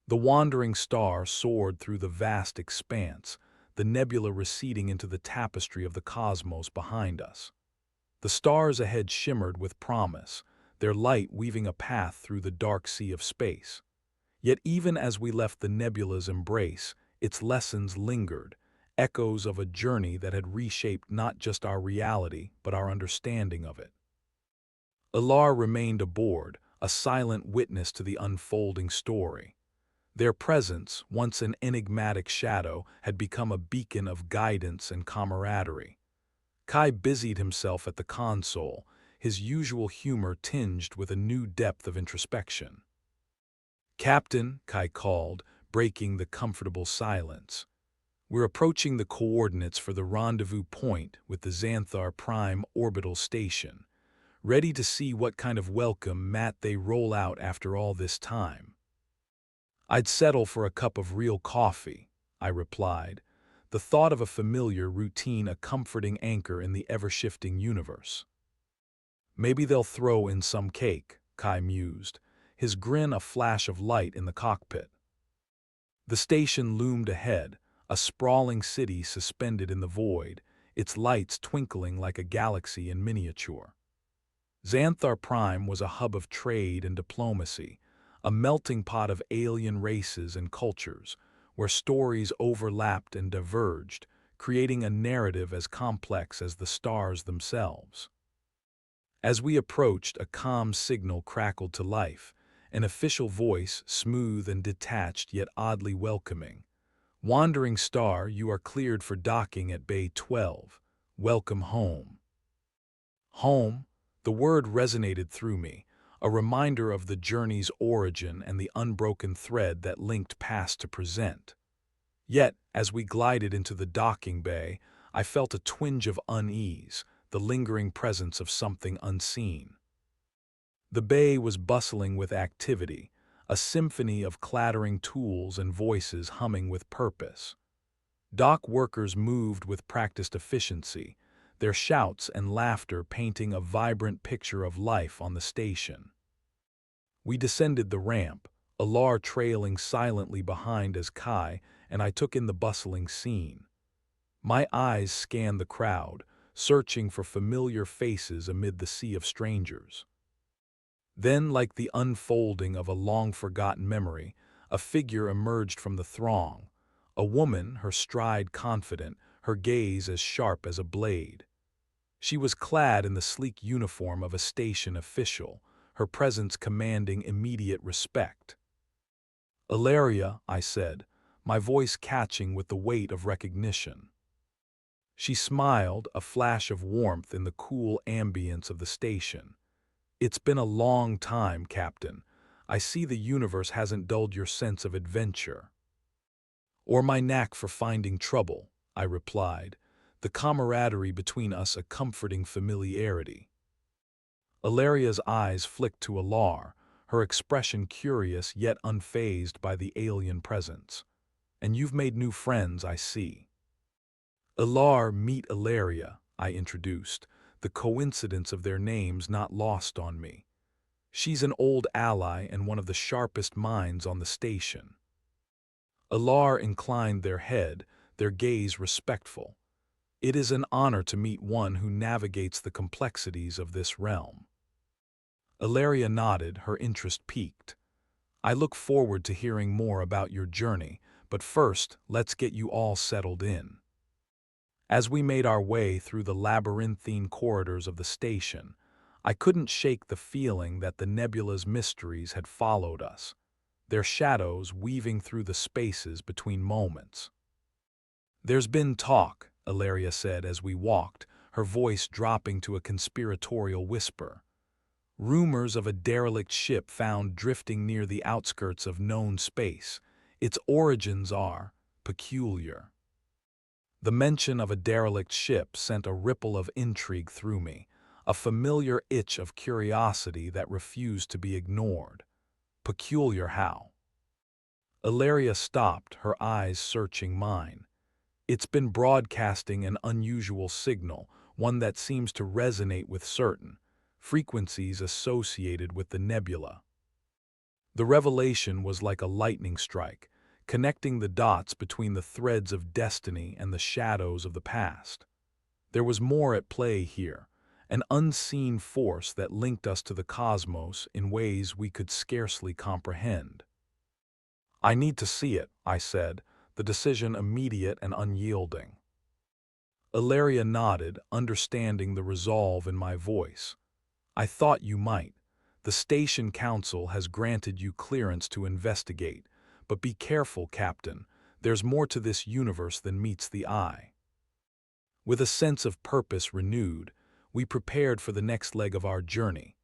[SPEAKER 1] The wandering star soared through the vast expanse, the nebula receding into the tapestry of the cosmos behind us. The stars ahead shimmered with promise, their light weaving a path through the dark sea of space. Yet even as we left the nebula's embrace, its lessons lingered, echoes of a journey that had reshaped not just our reality, but our understanding of it. Ilar remained aboard, a silent witness to the unfolding story. Their presence, once an enigmatic shadow, had become a beacon of guidance and camaraderie. Kai busied himself at the console, his usual humor tinged with a new depth of introspection. "Captain," Kai called, breaking the comfortable silence. "We're approaching the coordinates for the rendezvous point with the Xanthar Prime orbital station. Ready to see what kind of welcome mat they roll out after all this time." "I'd settle for a cup of real coffee," I replied. the thought of a familiar routine a comforting anchor in the ever-shifting universe. Maybe they'll throw in some cake, Kai mused, his grin a flash of light in the cockpit. The station loomed ahead, a sprawling city suspended in the void, its lights twinkling like a galaxy in miniature. Xanthar Prime was a hub of trade and diplomacy, a melting pot of alien races and cultures, where stories overlapped and diverged, creating a narrative as complex as the stars themselves. As we approached, a comm signal crackled to life, an official voice, smooth and detached yet oddly welcoming. "Wandering Star, you are cleared for docking at Bay 12. Welcome home." Home, the word resonated through me, a reminder of the journey's origin and the unbroken thread that linked past to present. Yet, as we glided into the docking bay, I felt a twinge of unease, the lingering presence of something unseen. The bay was bustling with activity, a symphony of clattering tools and voices humming with purpose. Dock workers moved with practiced efficiency, their shouts and laughter painting a vibrant picture of life on the station. We descended the ramp, Alar trailing silently behind as Kai and I took in the bustling scene. My eyes scanned the crowd, searching for familiar faces amid the sea of strangers. Then, like the unfolding of a long-forgotten memory, a figure emerged from the throng, a woman, her stride confident, her gaze as sharp as a blade. She was clad in the sleek uniform of a station official, her presence commanding immediate respect. "Ilaria," I said, my voice catching with the weight of recognition. She smiled, a flash of warmth in the cool ambience of the station. "It's been a long time, Captain. I see the universe hasn't dulled your sense of adventure." "Or my knack for finding trouble," I replied, the camaraderie between us a comforting familiarity. Ilaria's eyes flicked to Alar, her expression curious yet unfazed by the alien presence. "And you've made new friends, I see." "Ilar, meet Ilaria," I introduced, the coincidence of their names not lost on me. "She's an old ally and one of the sharpest minds on the station." Ilar inclined their head, their gaze respectful. "It is an honor to meet one who navigates the complexities of this realm." Ilaria nodded, her interest piqued. "I look forward to hearing more about your journey, but first, let's get you all settled in." As we made our way through the labyrinthine corridors of the station, I couldn't shake the feeling that the nebula's mysteries had followed us, their shadows weaving through the spaces between moments. "There's been talk," Ilaria said as we walked, her voice dropping to a conspiratorial whisper. "Rumors of a derelict ship found drifting near the outskirts of known space. Its origins are peculiar." The mention of a derelict ship sent a ripple of intrigue through me, a familiar itch of curiosity that refused to be ignored. "Peculiar how?" Ilaria stopped, her eyes searching mine. "It's been broadcasting an unusual signal, one that seems to resonate with certain frequencies associated with the nebula." The revelation was like a lightning strike, connecting the dots between the threads of destiny and the shadows of the past. There was more at play here, an unseen force that linked us to the cosmos in ways we could scarcely comprehend. "I need to see it," I said, the decision immediate and unyielding. Ilaria nodded, understanding the resolve in my voice. "I thought you might. The station council has granted you clearance to investigate, but be careful, Captain. There's more to this universe than meets the eye." With a sense of purpose renewed, we prepared for the next leg of our journey,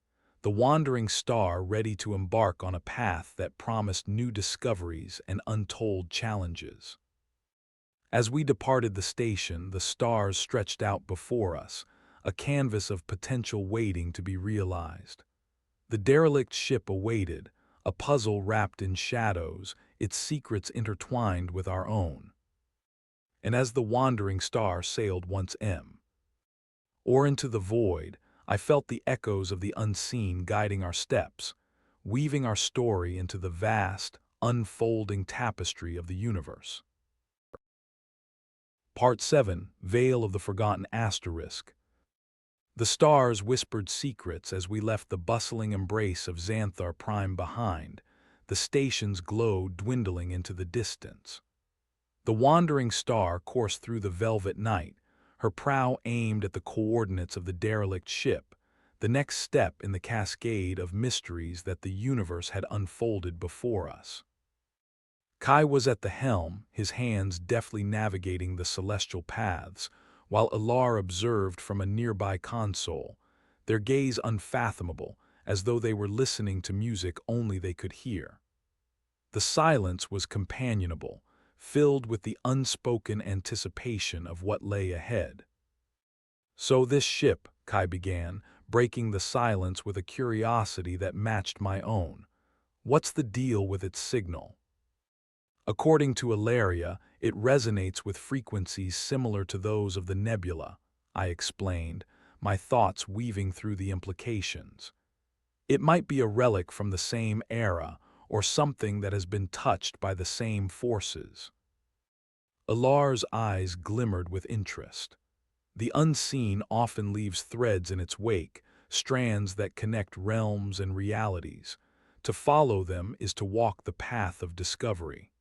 [SPEAKER 1] the wandering star ready to embark on a path that promised new discoveries and untold challenges. As we departed the station, the stars stretched out before us, a canvas of potential waiting to be realized. The derelict ship awaited, a puzzle wrapped in shadows, its secrets intertwined with our own. And as the wandering star sailed once or into the void, I felt the echoes of the unseen guiding our steps, weaving our story into the vast, unfolding tapestry of the universe. Part 7, Veil of the Forgotten Asterisk. The stars whispered secrets as we left the bustling embrace of Xanthar Prime behind, the station's glow dwindling into the distance. The wandering star coursed through the velvet night, her prow aimed at the coordinates of the derelict ship, the next step in the cascade of mysteries that the universe had unfolded before us. Kai was at the helm, his hands deftly navigating the celestial paths, while Ilar observed from a nearby console, their gaze unfathomable, as though they were listening to music only they could hear. The silence was companionable, filled with the unspoken anticipation of what lay ahead. "So this ship," Kai began, breaking the silence with a curiosity that matched my own. "What's the deal with its signal?" "According to Ilaria, it resonates with frequencies similar to those of the nebula," I explained, my thoughts weaving through the implications. "It might be a relic from the same era, or something that has been touched by the same forces." Ilar's eyes glimmered with interest. The unseen often leaves threads in its wake, strands that connect realms and realities. To follow them is to walk the path of discovery.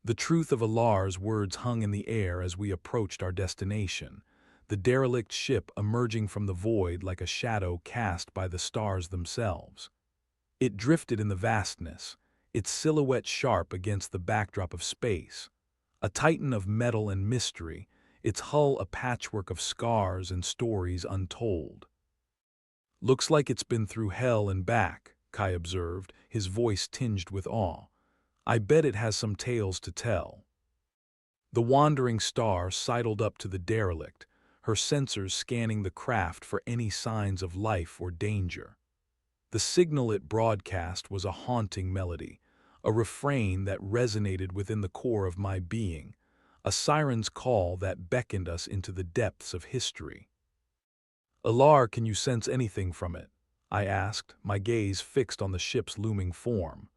[SPEAKER 1] The truth of Ilar's words hung in the air as we approached our destination, the derelict ship emerging from the void like a shadow cast by the stars themselves. It drifted in the vastness, its silhouette sharp against the backdrop of space, a titan of metal and mystery, its hull a patchwork of scars and stories untold. "Looks like it's been through hell and back," Kai observed, his voice tinged with awe. "I bet it has some tales to tell." The wandering star sidled up to the derelict, her sensors scanning the craft for any signs of life or danger. The signal it broadcast was a haunting melody, a refrain that resonated within the core of my being, a siren's call that beckoned us into the depths of history. "Ilar, can you sense anything from it?" I asked, my gaze fixed on the ship's looming form.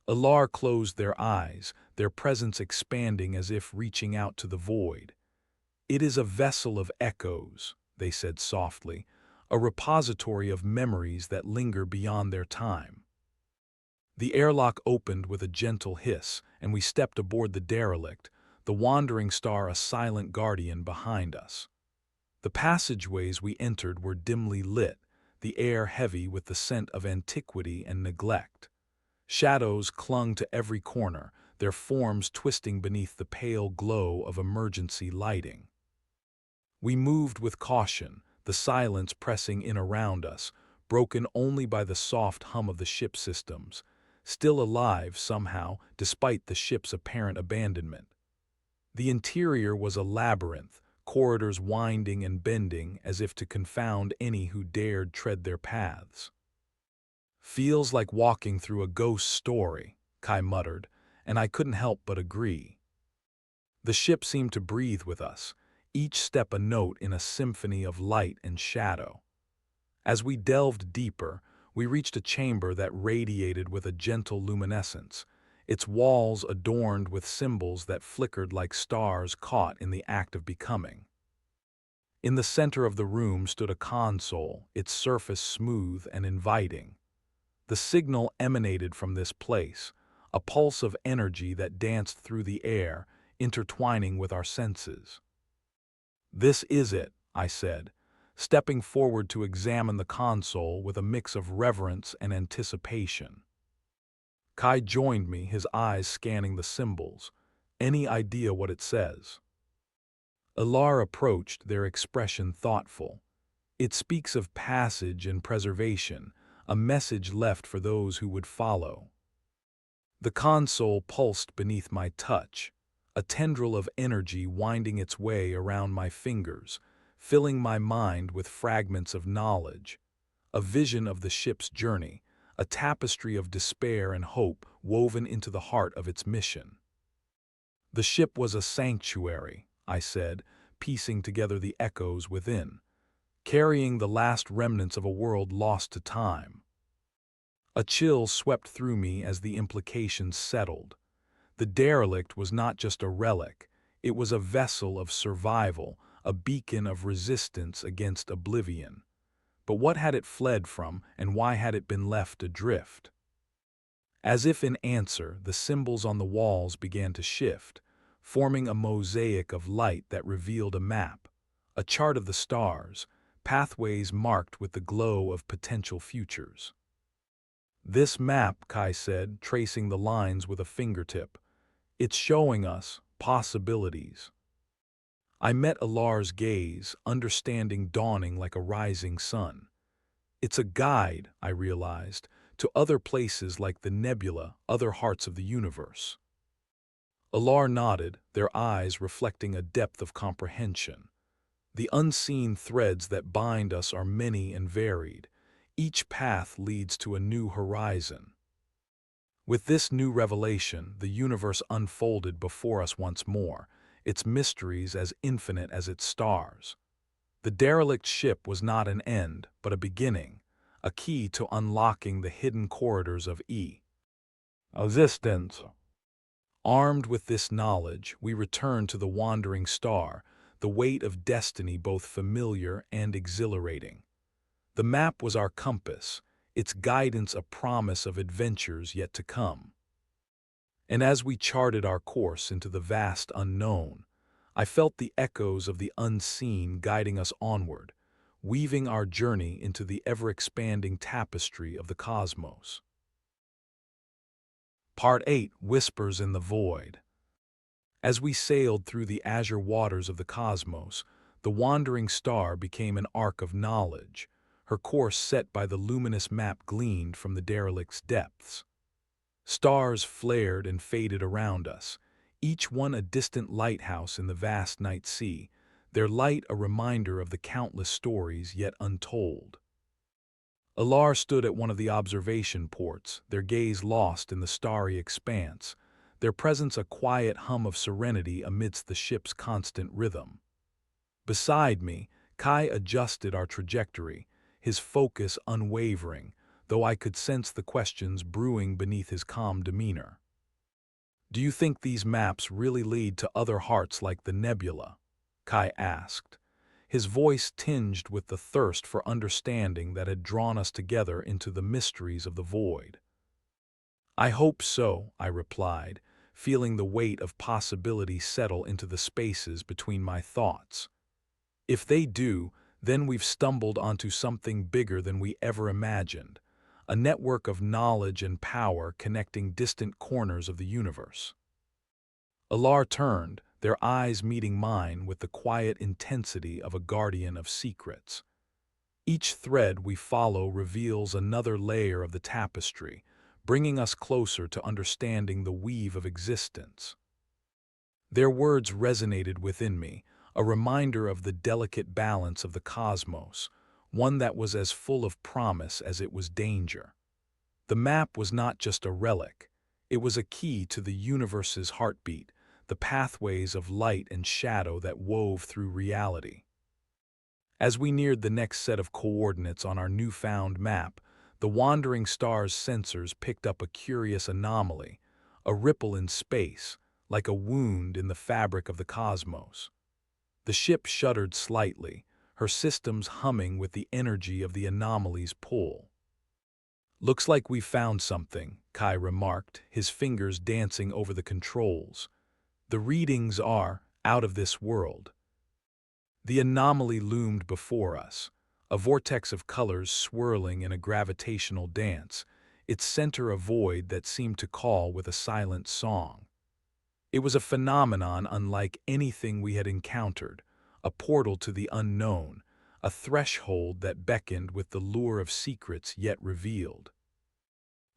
[SPEAKER 1] Ilar closed their eyes, their presence expanding as if reaching out to the void. "It is a vessel of echoes," they said softly, "a repository of memories that linger beyond their time." The airlock opened with a gentle hiss, and we stepped aboard the derelict, the wandering star a silent guardian behind us. The passageways we entered were dimly lit, the air heavy with the scent of antiquity and neglect. Shadows clung to every corner, their forms twisting beneath the pale glow of emergency lighting. We moved with caution, the silence pressing in around us, broken only by the soft hum of the ship's systems, still alive somehow despite the ship's apparent abandonment. The interior was a labyrinth, corridors winding and bending as if to confound any who dared tread their paths. "Feels like walking through a ghost story," Kai muttered, and I couldn't help but agree. The ship seemed to breathe with us, each step a note in a symphony of light and shadow. As we delved deeper, we reached a chamber that radiated with a gentle luminescence, its walls adorned with symbols that flickered like stars caught in the act of becoming. In the center of the room stood a console, its surface smooth and inviting. The signal emanated from this place, a pulse of energy that danced through the air, intertwining with our senses. "This is it," I said, stepping forward to examine the console with a mix of reverence and anticipation. Kai joined me, his eyes scanning the symbols. "Any idea what it says?" Ilar approached, their expression thoughtful. "It speaks of passage and preservation, a message left for those who would follow." The console pulsed beneath my touch, a tendril of energy winding its way around my fingers, filling my mind with fragments of knowledge, a vision of the ship's journey, a tapestry of despair and hope woven into the heart of its mission. The ship was a sanctuary, I said, piecing together the echoes within, carrying the last remnants of a world lost to time. A chill swept through me as the implications settled. The derelict was not just a relic, it was a vessel of survival, a beacon of resistance against oblivion. But what had it fled from, and why had it been left adrift? As if in answer, the symbols on the walls began to shift, forming a mosaic of light that revealed a map, a chart of the stars, pathways marked with the glow of potential futures. "This map," Kai said, tracing the lines with a fingertip, "it's showing us possibilities." I met Alar's gaze, understanding dawning like a rising sun. It's a guide, I realized, to other places like the nebula, other hearts of the universe. Alar nodded, their eyes reflecting a depth of comprehension. The unseen threads that bind us are many and varied. Each path leads to a new horizon. With this new revelation, the universe unfolded before us once more, its mysteries as infinite as its stars. The derelict ship was not an end, but a beginning, a key to unlocking the hidden corridors of existence. Armed with this knowledge, we returned to the wandering star, the weight of destiny both familiar and exhilarating. The map was our compass, its guidance a promise of adventures yet to come. And as we charted our course into the vast unknown, I felt the echoes of the unseen guiding us onward, weaving our journey into the ever-expanding tapestry of the cosmos. Part 8: Whispers in the Void. As we sailed through the azure waters of the cosmos, the wandering star became an ark of knowledge, her course set by the luminous map gleaned from the derelict's depths. Stars flared and faded around us, each one a distant lighthouse in the vast night sea, their light a reminder of the countless stories yet untold. Alar stood at one of the observation ports, their gaze lost in the starry expanse, their presence a quiet hum of serenity amidst the ship's constant rhythm. Beside me, Kai adjusted our trajectory, his focus unwavering, though I could sense the questions brewing beneath his calm demeanor. "Do you think these maps really lead to other hearts like the nebula?" Kai asked, his voice tinged with the thirst for understanding that had drawn us together into the mysteries of the void. "I hope so," I replied, feeling the weight of possibility settle into the spaces between my thoughts. "If they do, then we've stumbled onto something bigger than we ever imagined, a network of knowledge and power connecting distant corners of the universe." Alar turned, their eyes meeting mine with the quiet intensity of a guardian of secrets. Each thread we follow reveals another layer of the tapestry, bringing us closer to understanding the weave of existence. Their words resonated within me, a reminder of the delicate balance of the cosmos, one that was as full of promise as it was danger. The map was not just a relic, it was a key to the universe's heartbeat, the pathways of light and shadow that wove through reality. As we neared the next set of coordinates on our newfound map, the wandering star's sensors picked up a curious anomaly, a ripple in space, like a wound in the fabric of the cosmos. The ship shuddered slightly, her systems humming with the energy of the anomaly's pull. "Looks like we found something," Kai remarked, his fingers dancing over the controls. "The readings are out of this world." The anomaly loomed before us, a vortex of colors swirling in a gravitational dance, its center a void that seemed to call with a silent song. It was a phenomenon unlike anything we had encountered, a portal to the unknown, a threshold that beckoned with the lure of secrets yet revealed.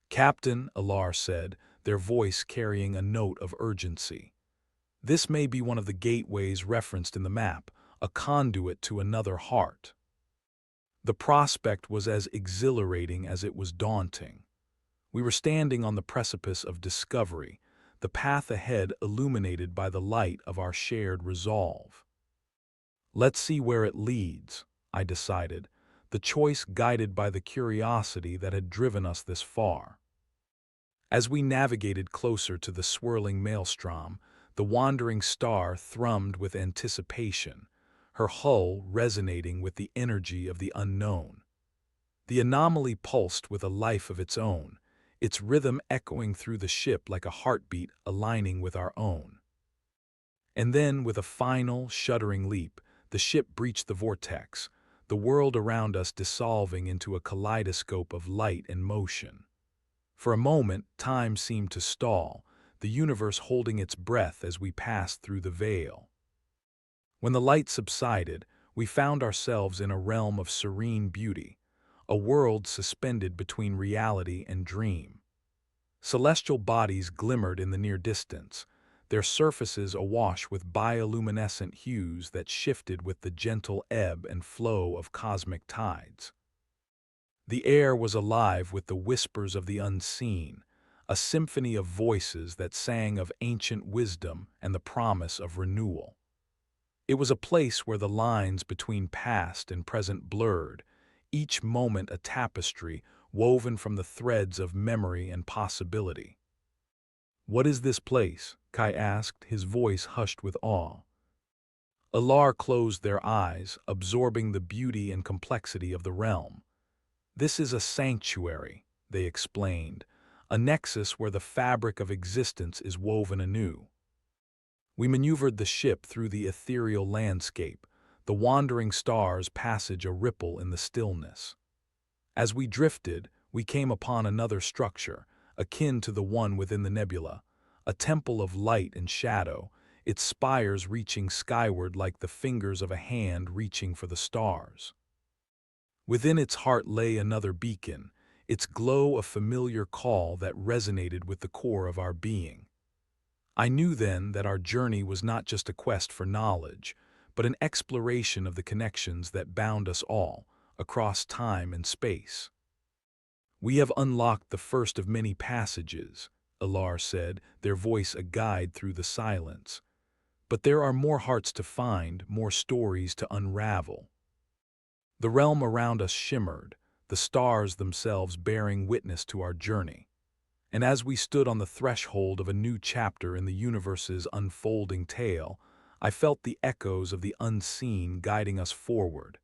[SPEAKER 1] "Captain," Alar said, their voice carrying a note of urgency, "this may be one of the gateways referenced in the map, a conduit to another heart." The prospect was as exhilarating as it was daunting. We were standing on the precipice of discovery, the path ahead illuminated by the light of our shared resolve. Let's see where it leads, I decided, the choice guided by the curiosity that had driven us this far. As we navigated closer to the swirling maelstrom, the wandering star thrummed with anticipation, her hull resonating with the energy of the unknown. The anomaly pulsed with a life of its own, its rhythm echoing through the ship like a heartbeat aligning with our own. And then, with a final, shuddering leap, the ship breached the vortex, the world around us dissolving into a kaleidoscope of light and motion. For a moment, time seemed to stall, the universe holding its breath as we passed through the veil. When the light subsided, we found ourselves in a realm of serene beauty, a world suspended between reality and dream. Celestial bodies glimmered in the near distance, their surfaces awash with bioluminescent hues that shifted with the gentle ebb and flow of cosmic tides. The air was alive with the whispers of the unseen, a symphony of voices that sang of ancient wisdom and the promise of renewal. It was a place where the lines between past and present blurred, each moment a tapestry woven from the threads of memory and possibility. "What is this place?" Kai asked, his voice hushed with awe. Alar closed their eyes, absorbing the beauty and complexity of the realm. "This is a sanctuary," they explained, "a nexus where the fabric of existence is woven anew." We maneuvered the ship through the ethereal landscape, the wandering stars' passage a ripple in the stillness. As we drifted, we came upon another structure, akin to the one within the nebula, a temple of light and shadow, its spires reaching skyward like the fingers of a hand reaching for the stars. Within its heart lay another beacon, its glow a familiar call that resonated with the core of our being. I knew then that our journey was not just a quest for knowledge, but an exploration of the connections that bound us all, across time and space. "We have unlocked the first of many passages," Alar said, their voice a guide through the silence. "But there are more hearts to find, more stories to unravel." The realm around us shimmered, the stars themselves bearing witness to our journey. And as we stood on the threshold of a new chapter in the universe's unfolding tale, I felt the echoes of the unseen guiding us forward,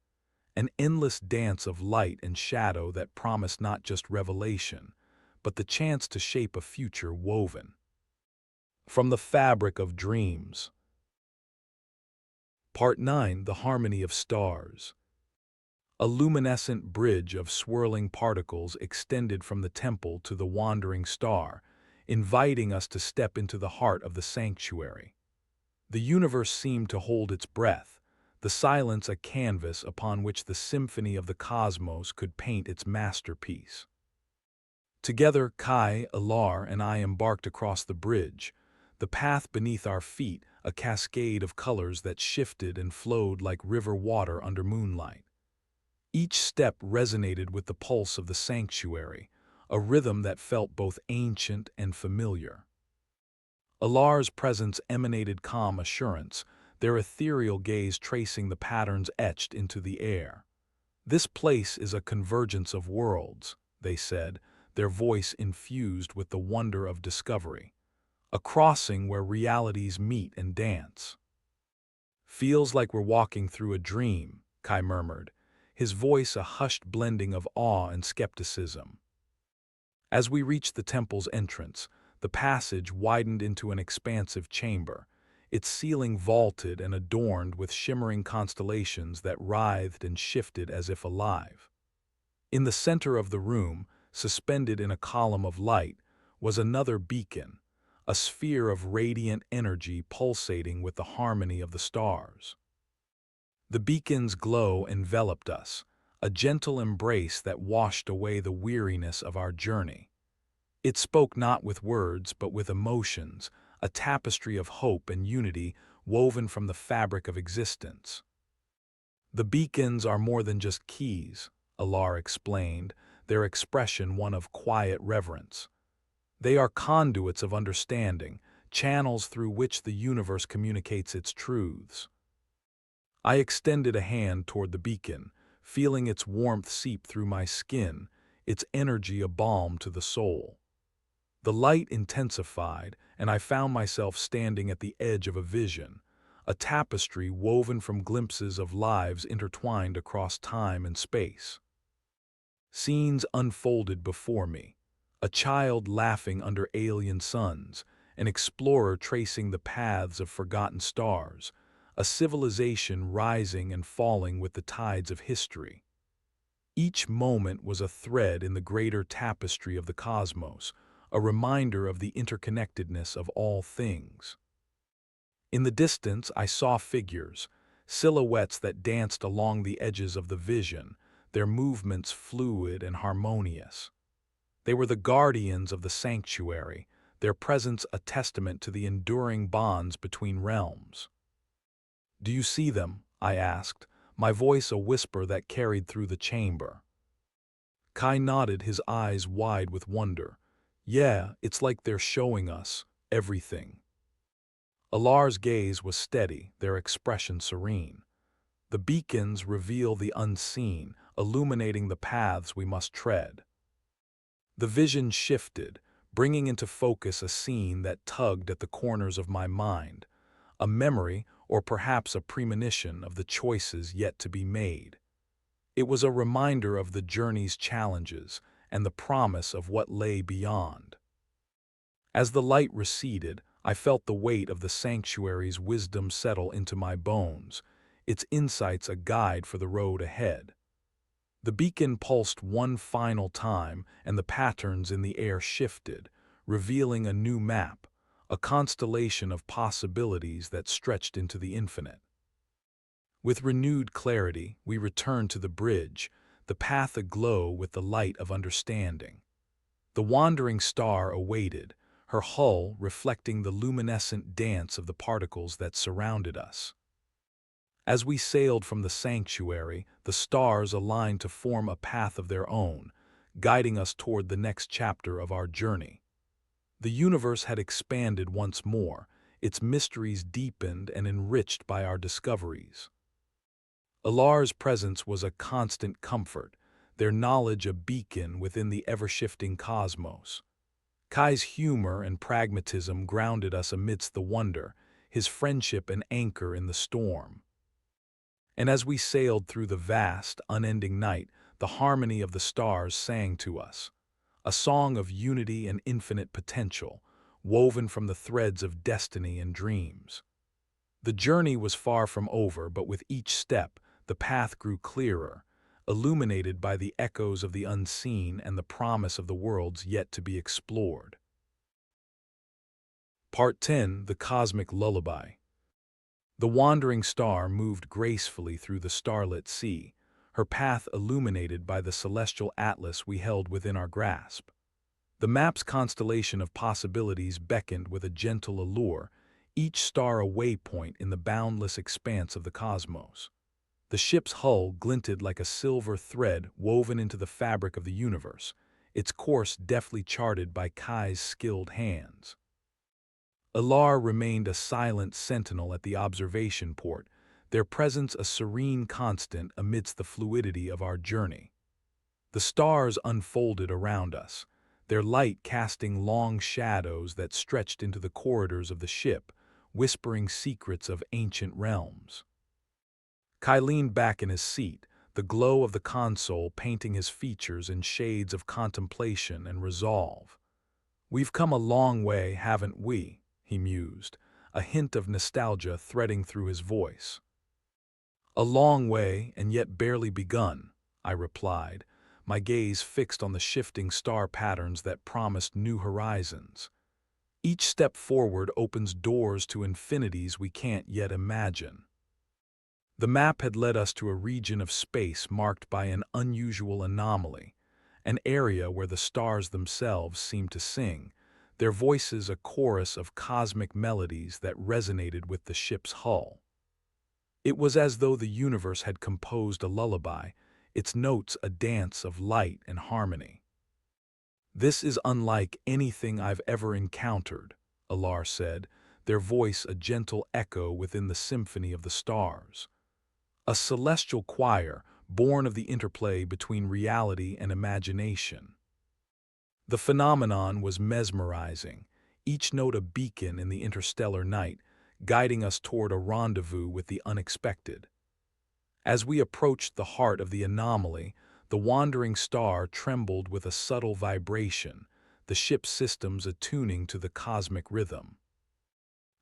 [SPEAKER 1] an endless dance of light and shadow that promised not just revelation, but the chance to shape a future woven from the fabric of dreams. Part 9: The Harmony of Stars. A luminescent bridge of swirling particles extended from the temple to the wandering star, inviting us to step into the heart of the sanctuary. The universe seemed to hold its breath, the silence a canvas upon which the symphony of the cosmos could paint its masterpiece. Together, Kai, Alar, and I embarked across the bridge, the path beneath our feet a cascade of colors that shifted and flowed like river water under moonlight. Each step resonated with the pulse of the sanctuary, a rhythm that felt both ancient and familiar. Alar's presence emanated calm assurance, their ethereal gaze tracing the patterns etched into the air. "This place is a convergence of worlds," they said, their voice infused with the wonder of discovery. "A crossing where realities meet and dance." "Feels like we're walking through a dream," Kai murmured, his voice a hushed blending of awe and skepticism. As we reached the temple's entrance, the passage widened into an expansive chamber, its ceiling vaulted and adorned with shimmering constellations that writhed and shifted as if alive. In the center of the room, suspended in a column of light, was another beacon, a sphere of radiant energy pulsating with the harmony of the stars. The beacon's glow enveloped us, a gentle embrace that washed away the weariness of our journey. It spoke not with words but with emotions, a tapestry of hope and unity woven from the fabric of existence. "The beacons are more than just keys," Alar explained, their expression one of quiet reverence. "They are conduits of understanding, channels through which the universe communicates its truths. I extended a hand toward the beacon, feeling its warmth seep through my skin, its energy a balm to the soul. The light intensified, and I found myself standing at the edge of a vision, a tapestry woven from glimpses of lives intertwined across time and space. Scenes unfolded before me, a child laughing under alien suns, an explorer tracing the paths of forgotten stars, a civilization rising and falling with the tides of history. Each moment was a thread in the greater tapestry of the cosmos, a reminder of the interconnectedness of all things. In the distance, I saw figures, silhouettes that danced along the edges of the vision, their movements fluid and harmonious. They were the guardians of the sanctuary, their presence a testament to the enduring bonds between realms. "Do you see them?" I asked, my voice a whisper that carried through the chamber. Kai nodded, his eyes wide with wonder. "Yeah, it's like they're showing us everything." Alar's gaze was steady, their expression serene. The beacons reveal the unseen, illuminating the paths we must tread. The vision shifted, bringing into focus a scene that tugged at the corners of my mind, a memory or perhaps a premonition of the choices yet to be made. It was a reminder of the journey's challenges and the promise of what lay beyond. As the light receded, I felt the weight of the sanctuary's wisdom settle into my bones, its insights a guide for the road ahead. The beacon pulsed one final time, and the patterns in the air shifted, revealing a new map, a constellation of possibilities that stretched into the infinite. With renewed clarity, we returned to the bridge, the path aglow with the light of understanding. The wandering star awaited, her hull reflecting the luminescent dance of the particles that surrounded us. As we sailed from the sanctuary, the stars aligned to form a path of their own, guiding us toward the next chapter of our journey. The universe had expanded once more, its mysteries deepened and enriched by our discoveries. Alar's presence was a constant comfort, their knowledge a beacon within the ever-shifting cosmos. Kai's humor and pragmatism grounded us amidst the wonder, his friendship an anchor in the storm. And as we sailed through the vast, unending night, the harmony of the stars sang to us, a song of unity and infinite potential, woven from the threads of destiny and dreams. The journey was far from over, but with each step, the path grew clearer, illuminated by the echoes of the unseen and the promise of the worlds yet to be explored. Part 10: The Cosmic Lullaby. The wandering star moved gracefully through the starlit sea, her path illuminated by the celestial atlas we held within our grasp. The map's constellation of possibilities beckoned with a gentle allure, each star a waypoint in the boundless expanse of the cosmos. The ship's hull glinted like a silver thread woven into the fabric of the universe, its course deftly charted by Kai's skilled hands. Alar remained a silent sentinel at the observation port, their presence a serene constant amidst the fluidity of our journey. The stars unfolded around us, their light casting long shadows that stretched into the corridors of the ship, whispering secrets of ancient realms. Kai leaned back in his seat, the glow of the console painting his features in shades of contemplation and resolve. "We've come a long way, haven't we?" he mused, a hint of nostalgia threading through his voice. "A long way, and yet barely begun," I replied, my gaze fixed on the shifting star patterns that promised new horizons. Each step forward opens doors to infinities we can't yet imagine. The map had led us to a region of space marked by an unusual anomaly, an area where the stars themselves seemed to sing, their voices a chorus of cosmic melodies that resonated with the ship's hull. It was as though the universe had composed a lullaby, its notes a dance of light and harmony. "This is unlike anything I've ever encountered," Alar said, their voice a gentle echo within the symphony of the stars. A celestial choir born of the interplay between reality and imagination. The phenomenon was mesmerizing, each note a beacon in the interstellar night, guiding us toward a rendezvous with the unexpected. As we approached the heart of the anomaly, the wandering star trembled with a subtle vibration, the ship's systems attuning to the cosmic rhythm.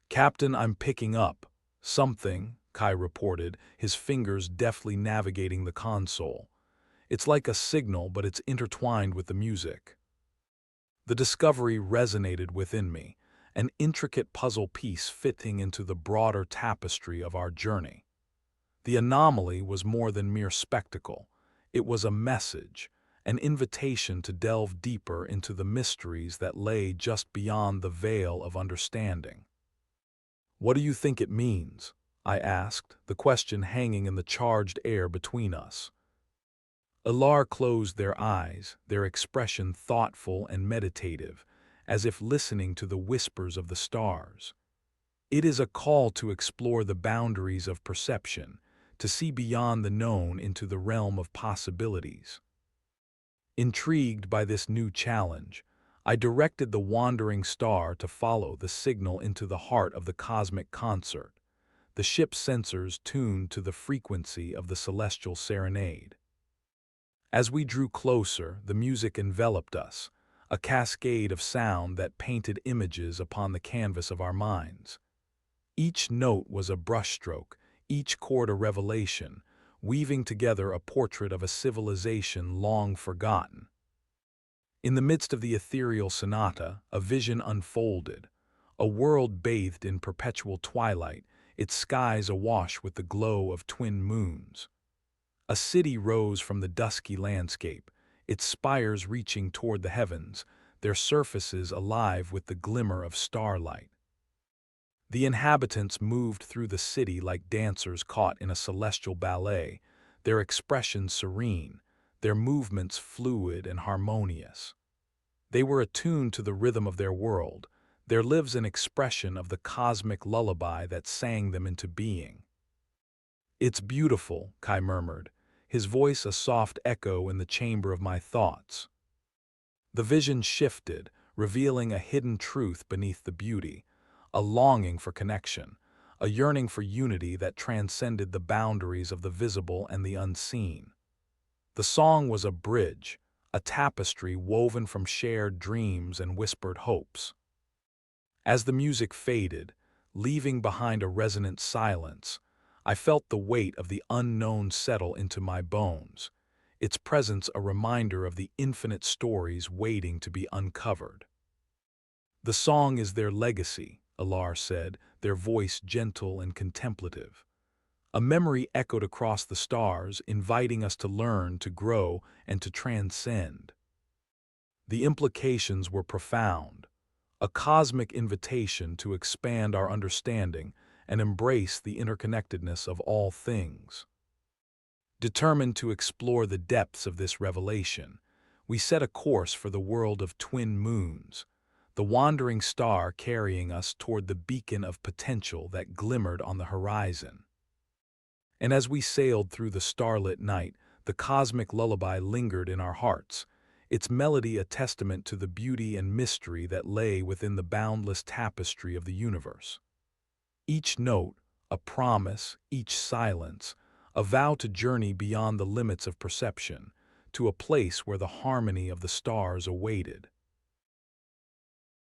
[SPEAKER 1] "Captain, I'm picking up something," Kai reported, his fingers deftly navigating the console. "It's like a signal, but it's intertwined with the music." The discovery resonated within me, an intricate puzzle piece fitting into the broader tapestry of our journey. The anomaly was more than mere spectacle. It was a message, an invitation to delve deeper into the mysteries that lay just beyond the veil of understanding. "What do you think it means?" I asked, the question hanging in the charged air between us. Alar closed their eyes, their expression thoughtful and meditative, as if listening to the whispers of the stars. "It is a call to explore the boundaries of perception, to see beyond the known into the realm of possibilities." Intrigued by this new challenge, I directed the wandering star to follow the signal into the heart of the cosmic concert, the ship's sensors tuned to the frequency of the celestial serenade. As we drew closer, the music enveloped us, a cascade of sound that painted images upon the canvas of our minds. Each note was a brushstroke, each chord a revelation, weaving together a portrait of a civilization long forgotten. In the midst of the ethereal sonata, a vision unfolded, a world bathed in perpetual twilight, its skies awash with the glow of twin moons. A city rose from the dusky landscape, its spires reaching toward the heavens, their surfaces alive with the glimmer of starlight. The inhabitants moved through the city like dancers caught in a celestial ballet, their expressions serene, their movements fluid and harmonious. They were attuned to the rhythm of their world, their lives an expression of the cosmic lullaby that sang them into being. "It's beautiful," Kai murmured, his voice a soft echo in the chamber of my thoughts. The vision shifted, revealing a hidden truth beneath the beauty, a longing for connection, a yearning for unity that transcended the boundaries of the visible and the unseen. The song was a bridge, a tapestry woven from shared dreams and whispered hopes. As the music faded, leaving behind a resonant silence, I felt the weight of the unknown settle into my bones, its presence a reminder of the infinite stories waiting to be uncovered. "The song is their legacy," Alar said, their voice gentle and contemplative. A memory echoed across the stars, inviting us to learn, to grow, and to transcend. The implications were profound, a cosmic invitation to expand our understanding and embrace the interconnectedness of all things. Determined to explore the depths of this revelation, we set a course for the world of twin moons, the wandering star carrying us toward the beacon of potential that glimmered on the horizon. And as we sailed through the starlit night, the cosmic lullaby lingered in our hearts, its melody a testament to the beauty and mystery that lay within the boundless tapestry of the universe. Each note, a promise, each silence, a vow to journey beyond the limits of perception, to a place where the harmony of the stars awaited.